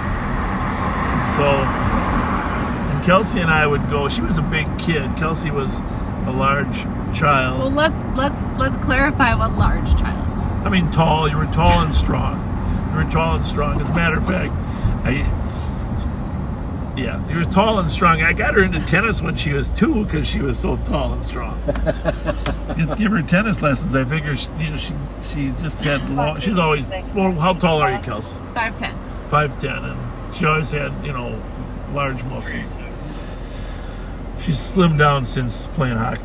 And Kelsey and I would go. She was a big kid. Kelsey was a large child. Well, let's clarify what large child. I mean, tall. You were tall and strong. You were tall and strong. As a matter of fact, you were tall and strong. I got her into tennis when she was 2 because she was so tall and strong. You give her tennis lessons. I figure she just had long. She's always. Well, how tall are you, Kelsey? 5'10". 5'10", and she always had large muscles. She's slimmed down since playing hockey,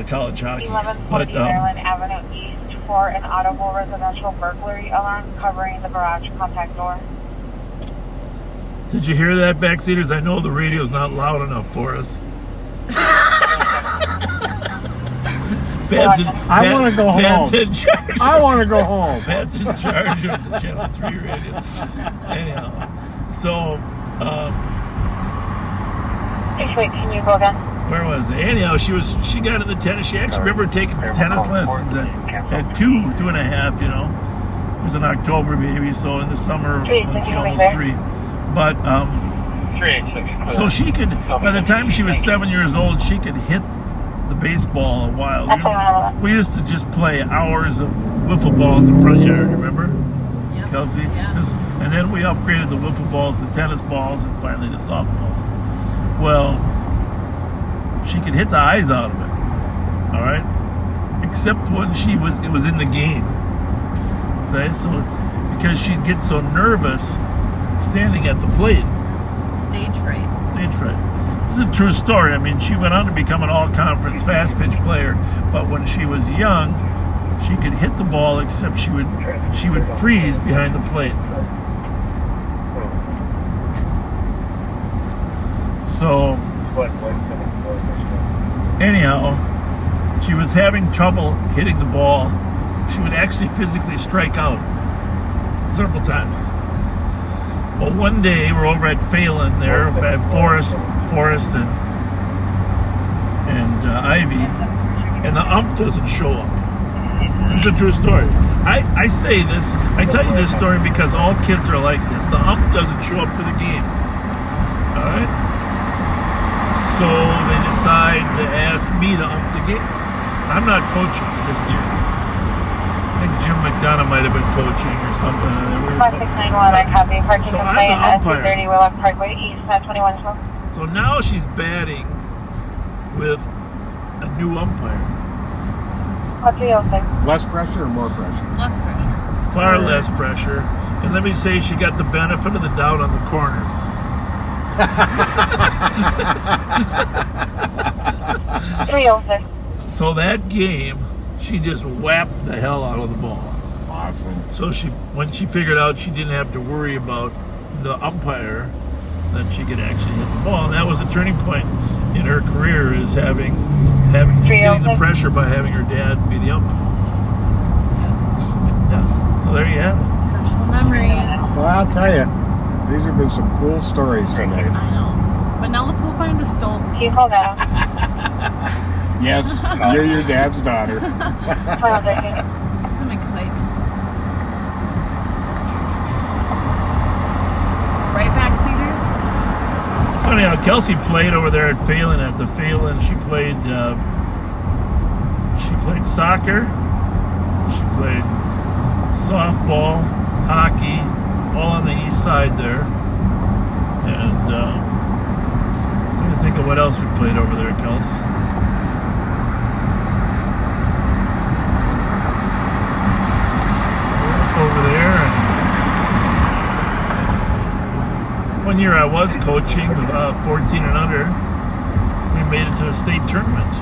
college hockey. 1140 Maryland Avenue East for an audible residential burglary alarm covering the garage contact door. Did you hear that, backseaters? I know the radio's not loud enough for us. I want to go home. Pat's in charge. I want to go home. Pat's in charge of the Channel 3 radio. Anyhow, so Wait, can you go again? Where was it? Anyhow, she got in the tennis. She actually remember taking tennis lessons at 2.5. You know, it was an October baby, so in the summer when she almost 3. But so she could. By the time she was 7 years old, she could hit the baseball a while. We used to just play hours of wiffle ball in the front yard. Remember, yep. Kelsey? Yeah. And then we upgraded the wiffle balls to tennis balls, and finally to softballs. Well, she could hit the eyes out of it. All right, except when it was in the game. Say so because she'd get so nervous standing at the plate. Stage fright. Stage fright. This is a true story. I mean, she went on to become an all-conference fast pitch player, but when she was young, she could hit the ball, except she would freeze behind the plate. So, anyhow, she was having trouble hitting the ball. She would actually physically strike out several times. Well, one day we're over at Phelan there at Forest and Ivy, and the ump doesn't show up. It's a true story. I say this, I tell you this story because all kids are like this. The ump doesn't show up for the game. All right? So they decide to ask me to ump the game. I'm not coaching this year. I think Jim McDonough might have been coaching or something. 5691, I copy. Parking So display I'm the at umpire. 230 Willock Parkway East at 2112. So now she's batting with a new umpire. What's the old thing? Less pressure or more pressure? Less pressure. Far less pressure. And let me say she got the benefit of the doubt on the corners. So that game, she just whapped the hell out of the ball. Awesome. So when she figured out she didn't have to worry about the umpire, then she could actually hit the ball. And that was a turning point in her career, is getting the pressure by having her dad be the umpire. Yeah. So there you have it. Special memories. Well, I'll tell you, these have been some cool stories tonight. I know. But now let's go find a stone. Can you hold that? Yes, you're your dad's daughter. Some excitement. Right back So anyhow, Kelsey played over there at Phelan at the Phelan. She played soccer. She played softball, hockey, all on the east side there. And I'm trying to think of what else we played over there, Kels. Over there. And one year I was coaching 14 and under. We made it to a state tournament.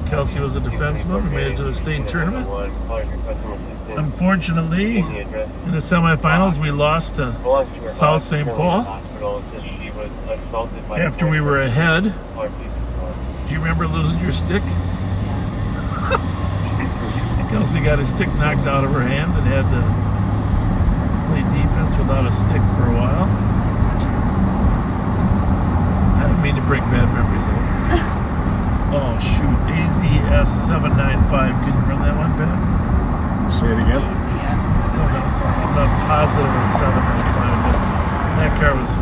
Kelsey was a defenseman. We made it to the state tournament. Unfortunately, in the semifinals, we lost to South St. Paul after we were ahead. Do you remember losing your stick? Kelsey got his stick knocked out of her hand and had to play defense without a stick for a while. I didn't mean to bring bad memories up. Oh shoot, AZS 795. Can you run that one, Pat? Say it again. AZS. 795. I'm not positive it's 795, but that car was.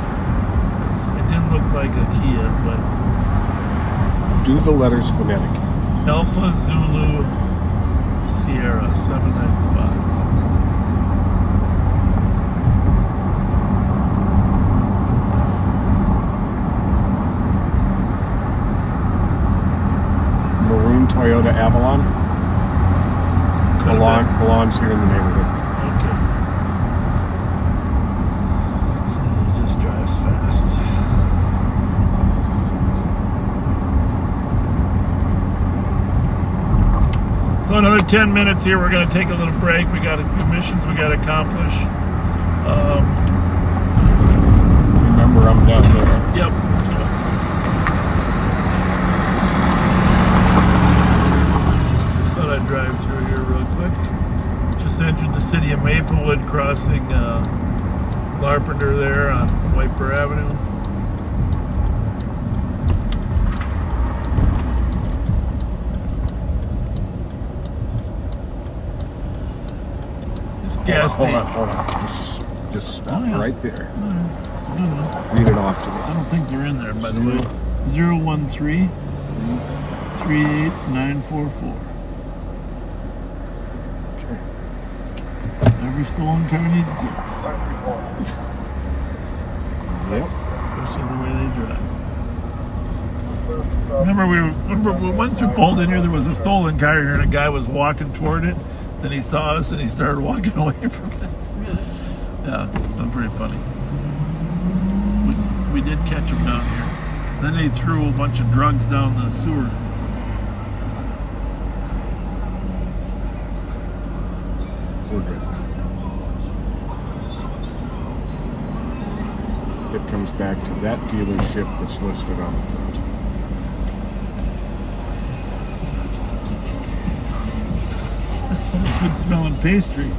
It didn't look like a Kia, but. Do the letters phonetic. Alpha Zulu Sierra 795. Maroon Toyota Avalon. Belongs here in the neighborhood. Okay. He just drives fast. So another 10 minutes here. We're going to take a little break. We got a few missions we got to accomplish. Remember, I'm down there. Yep. Thought I'd drive through here real quick. Just entered the city of Maplewood, crossing Larpenteur there on Wiper Avenue. This gas station. Hold on. Just stop right there. Mm-hmm. Read it off to me. I don't think they're in there, by the way. 013 38944. Okay. Every stolen car needs gas. Yep. Especially the way they drive. Remember we went through Bolton here, there was a stolen car here and a guy was walking toward it. Then he saw us and he started walking away from it. Yeah, that's pretty funny. We did catch him down here. Then they threw a bunch of drugs down the sewer. We're good. It comes back to that dealership that's listed on the front. That's some good smelling pastry.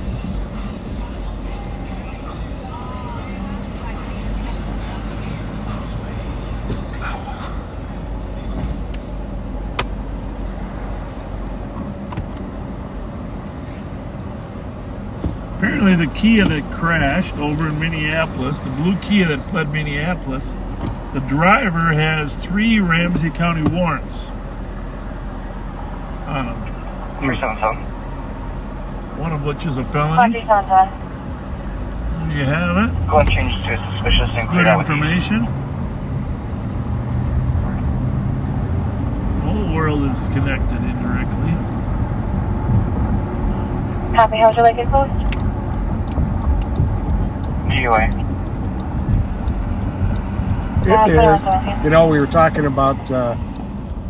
Apparently the Kia that crashed over in Minneapolis, the blue Kia that fled Minneapolis, the driver has 3 Ramsey County warrants on him. One of which is a felony. You have it. Go and change to suspicious and It's good information. The whole world is connected indirectly. Copy, how's your leg closed? GUA. It is. You know, we were talking about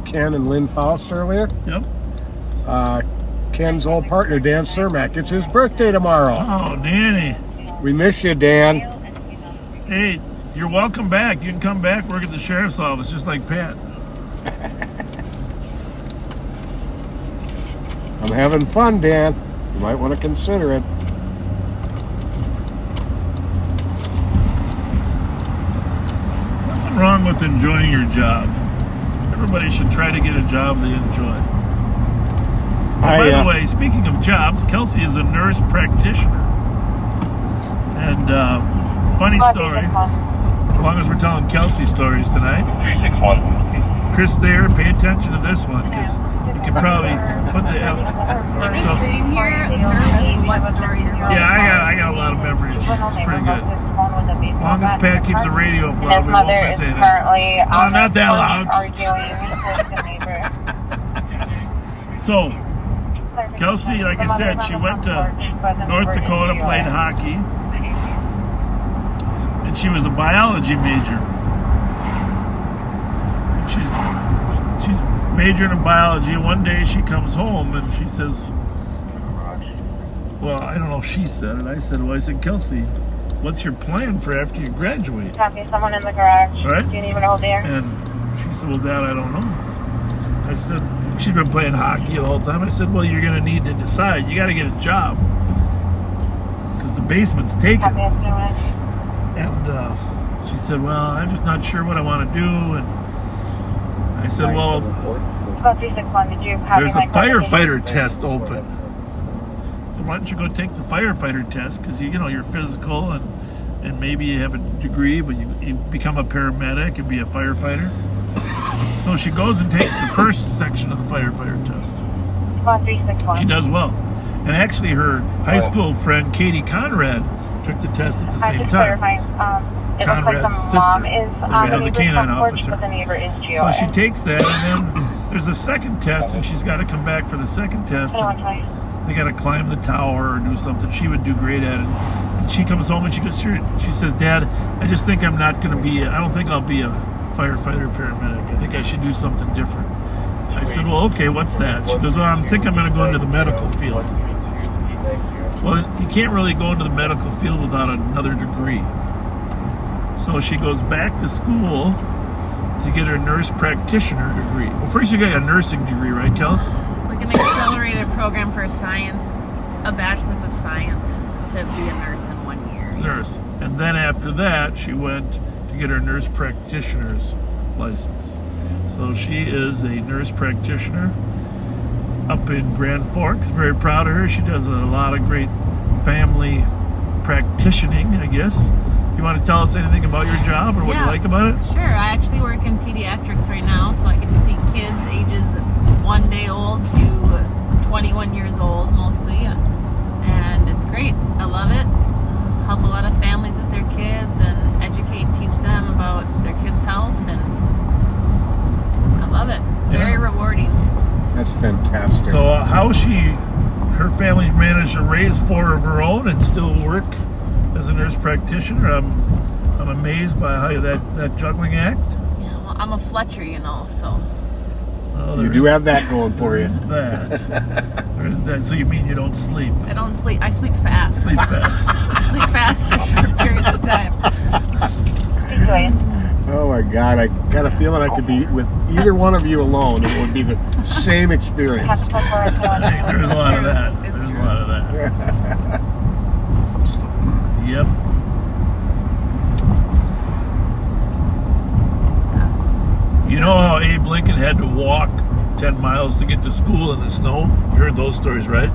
Ken and Lynn Faust earlier. Yep. Ken's old partner, Dan Cermak. It's his birthday tomorrow. Oh, Danny. We miss you, Dan. Hey, you're welcome back. You can come back, work at the sheriff's office, just like Pat. I'm having fun, Dan. You might want to consider it. Nothing wrong with enjoying your job. Everybody should try to get a job they enjoy. By the way, speaking of jobs, Kelsey is a nurse practitioner. And funny story, long as we're telling Kelsey stories tonight. 361. Chris there, pay attention to this one because you can probably put the. I'm just sitting here nervous what story you're about. Yeah, I got a lot of memories. It's pretty good. As long as Pat keeps the radio up loud, we won't miss anything. Oh, not that loud. So, Kelsey, like I said, she went to North Dakota, played hockey, and she was a biology major. She's majoring in biology. One day she comes home and she says, well, I don't know if she said it. I said, Kelsey, what's your plan for after you graduate? Talking to someone in the garage. Right? Do you even hold there? And she said, well, Dad, I don't know. I said, she's been playing hockey the whole time. I said, well, you're going to need to decide. You got to get a job because the basement's taken. And she said, well, I'm just not sure what I want to do. And I said, well, there's a firefighter test open. So why don't you go take the firefighter test? Because you're physical and maybe you have a degree, but you become a paramedic and be a firefighter. So she goes and takes the first section of the firefighter test. She does well. And actually her high school friend Katie Conrad took the test at the same time. Conrad's sister, the canine officer. So she takes that, and then there's a second test, and she's got to come back for the second test. They got to climb the tower or do something. She would do great at it. And she comes home and she says, Dad, I just think I'm not going to be, I don't think I'll be a firefighter paramedic. I think I should do something different. I said, well, okay, what's that? She goes, well, I think I'm going to go into the medical field. Well, you can't really go into the medical field without another degree. So she goes back to school to get her nurse practitioner degree. Well, first you got a nursing degree, right, Kels? It's like an accelerated program for science, a bachelor's of science to be a nurse in 1 year. Nurse. And then after that, she went to get her nurse practitioner's license. So she is a nurse practitioner up in Grand Forks. Very proud of her. She does a lot of great family practitioning, I guess. You want to tell us anything about your job or what you like about it? Sure. I actually work in pediatrics right now, so I get to see kids ages 1 day old to 21 years old mostly. And it's great. I love it. Help a lot of families with their kids and educate and teach them about their kids' health. And I love it. Very rewarding. That's fantastic. So how her family managed to raise 4 of her own and still work as a nurse practitioner. I'm amazed by how that juggling act. Yeah, well, I'm a Fletcher, so. Well, you do have that going for you. There's that. So you mean you don't sleep? I don't sleep. I sleep fast. Sleep fast. I sleep fast for a short period of time. Oh my God, I got a feeling I could be with either one of you alone. It would be the same experience. There's a lot of that. There's a lot of that. Yep. You know how Abe Lincoln had to walk 10 miles to get to school in the snow? You heard those stories, right?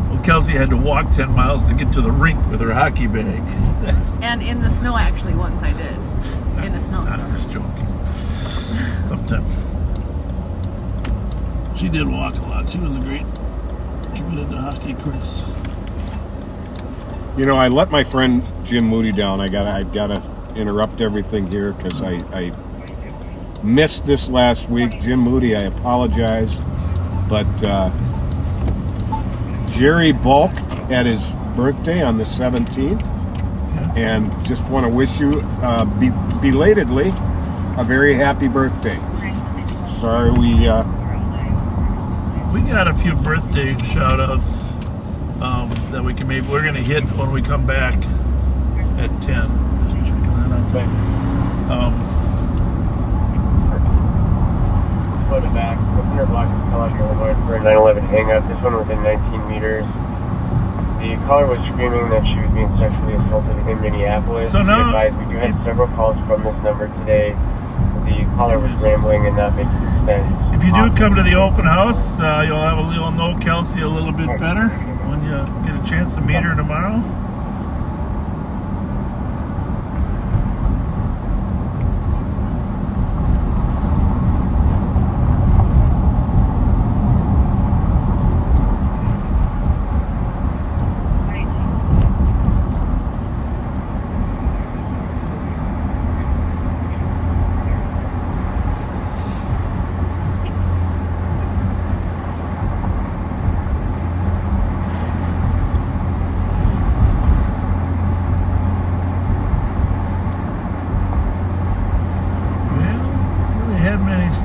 Well, Kelsey had to walk 10 miles to get to the rink with her hockey bag. And in the snow, actually, once I did. In a snowstorm. I'm just joking. Sometimes. She did walk a lot. She was a great committed to hockey, Chris. I let my friend Jim Moody down. I gotta interrupt everything here because I missed this last week. Jim Moody, I apologize, but Jerry Bulk had his birthday on the 17th, and just want to wish you belatedly a very happy birthday. Sorry, we got a few birthday shout-outs that we're going to hit when we come back at 10. Just checking that out. Put it back. 100 blocks of Colorado Boulevard for a 9/11 hang-up. This one within 19 meters. The caller was screaming that she was being sexually assaulted in Minneapolis. So now, we do have several calls from this number today. The caller was rambling and not making sense. If you do come to the open house, you'll know Kelsey a little bit better when you get a chance to meet her tomorrow.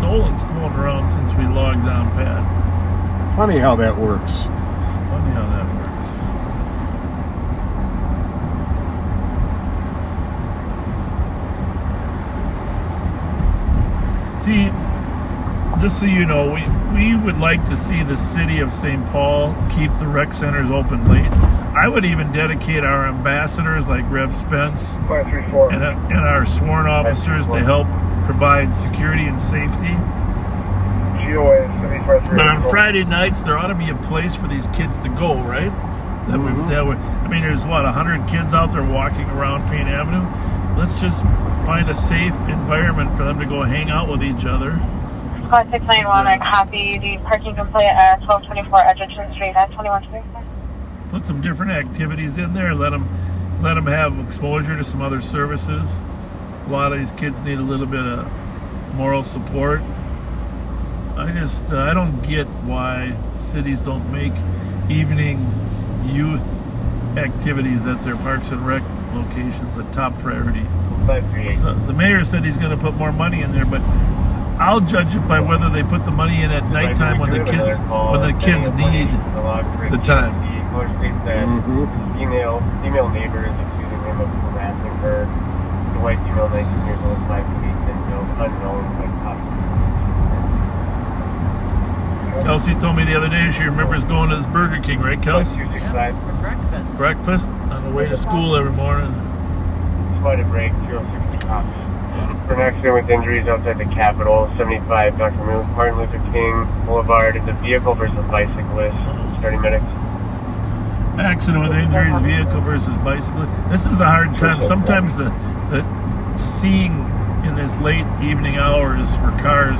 stolens floating around since we logged on, Pat. Funny how that works. Funny how that works. See, just so you know, we would like to see the city of St. Paul keep the rec centers open late. I would even dedicate our ambassadors like Rev Spence 534. and our sworn officers to help provide security and safety. GOA 7538. But on Friday nights, there ought to be a place for these kids to go, right? That would. I mean, there's what, 100 kids out there walking around Payne Avenue. Let's just find a safe environment for them to go hang out with each other. Squad 691, I copy the parking complaint at 1224 Edgerton Street at 21 Street. Put some different activities in there. Let them have exposure to some other services. A lot of these kids need a little bit of moral support. I don't get why cities don't make evening youth activities at their parks and rec locations a top priority. So the mayor said he's going to put more money in there, but I'll judge it by whether they put the money in at nighttime when the kids need the time. Email neighbors accusing him of harassing her. The white female, 19 years old, 5 feet, unknown, Kelsey told me the other day she remembers going to this Burger King, right, Kelsey? Yeah, for breakfast. Breakfast on the way to school every morning. Spotted break, 060 cops. For an accident with injuries outside the Capitol, 75 Dr. Martin Luther King Boulevard. It's a vehicle versus bicyclist. Starting medics. Accident with injuries, vehicle versus bicycle. This is a hard time. Sometimes the seeing in this late evening hours for cars,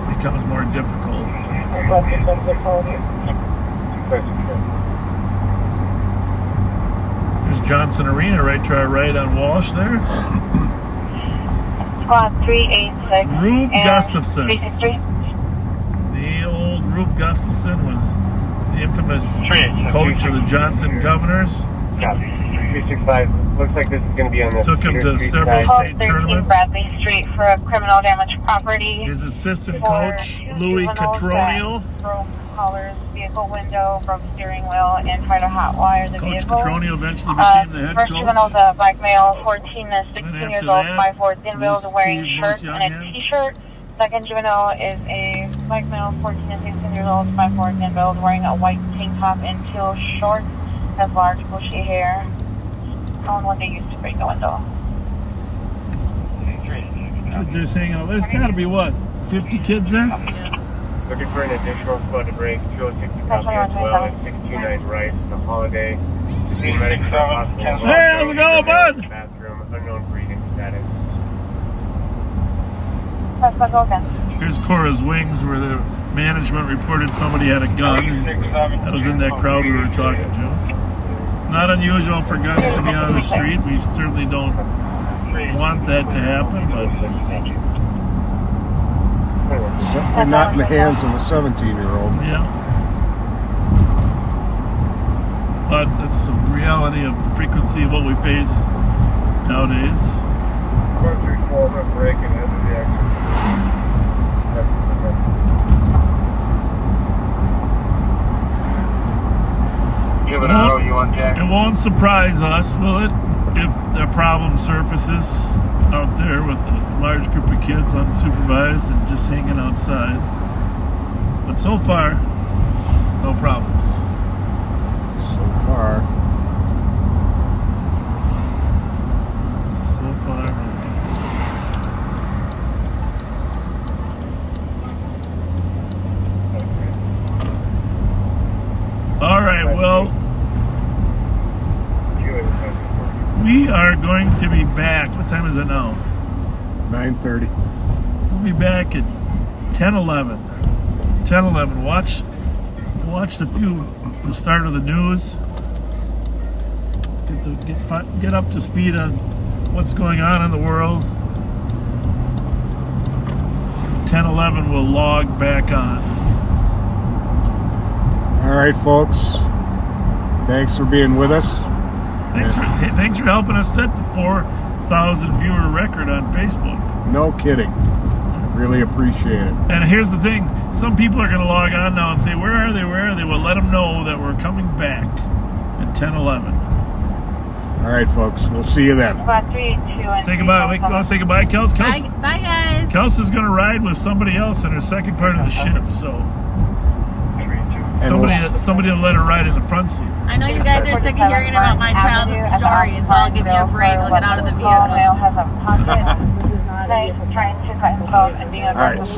it becomes more difficult. There's Johnson Arena right to our right on Walsh there. Squad 386. Rube Gustafson. 363. The old Rube Gustafson was the infamous coach of the Johnson Governors. 365. Looks like this is going to be on the Took him to several state tournaments. Bradley Street for a criminal damage property. His assistant coach, Louis Catronio. Broke collar's vehicle window, broke steering wheel, and tried to hotwire the Coach vehicle. Catronio eventually became the head First coach. juvenile's a black male, 14 to 16 years old, that, 5'4", thin-wheeled, wearing Steve shirts and a Younghands. t-shirt. Second juvenile is a black male, 14 to 16 years old, 5'4", thin-wheeled, wearing a white tank top and teal shorts, has large bushy hair. On what they used to break the window. Kids are saying, there's got to be, 50 kids there? Looking for an additional squad to break. 206 copy as well as 629 right. The holiday. Hey, how's it going, bud? Bathroom. Unknown breathing status. Here's Cora's Wings, where the management reported somebody had a gun. That was in that crowd we were talking to. Not unusual for guns to be on the street. We certainly don't want that to happen, but certainly not in the hands of a 17-year-old. Yeah. But that's the reality of the frequency of what we face nowadays. 434, I'm breaking into the exit. Give it a roll, you want, Jack? It won't surprise us, will it, if the problem surfaces out there with a large group of kids unsupervised and just hanging outside. But so far, no problems. So far. So far. All right, well, we are going to be back. What time is it now? 9:30. We'll be back at 10:11. 10:11. Watch the start of the news. Get up to speed on what's going on in the world. 10:11 will log back on. All right, folks. Thanks for being with us. Thanks for helping us set the 4,000 viewer record on Facebook. No kidding. Really appreciate it. And here's the thing. Some people are going to log on now and say, where are they? Where are they? Well, let them know that we're coming back at 10:11. All right, folks. We'll see you then. About 382 and Say goodbye. We want to say goodbye, Kels? Bye, bye guys. Kels is going to ride with somebody else in her second part of the shift, so And somebody will let her ride in the front seat. I know you guys are sick of hearing about my childhood stories, so I'll give you a break. I'll get out of the vehicle. Male has a pocket knife trying to cut himself and being All right, see you.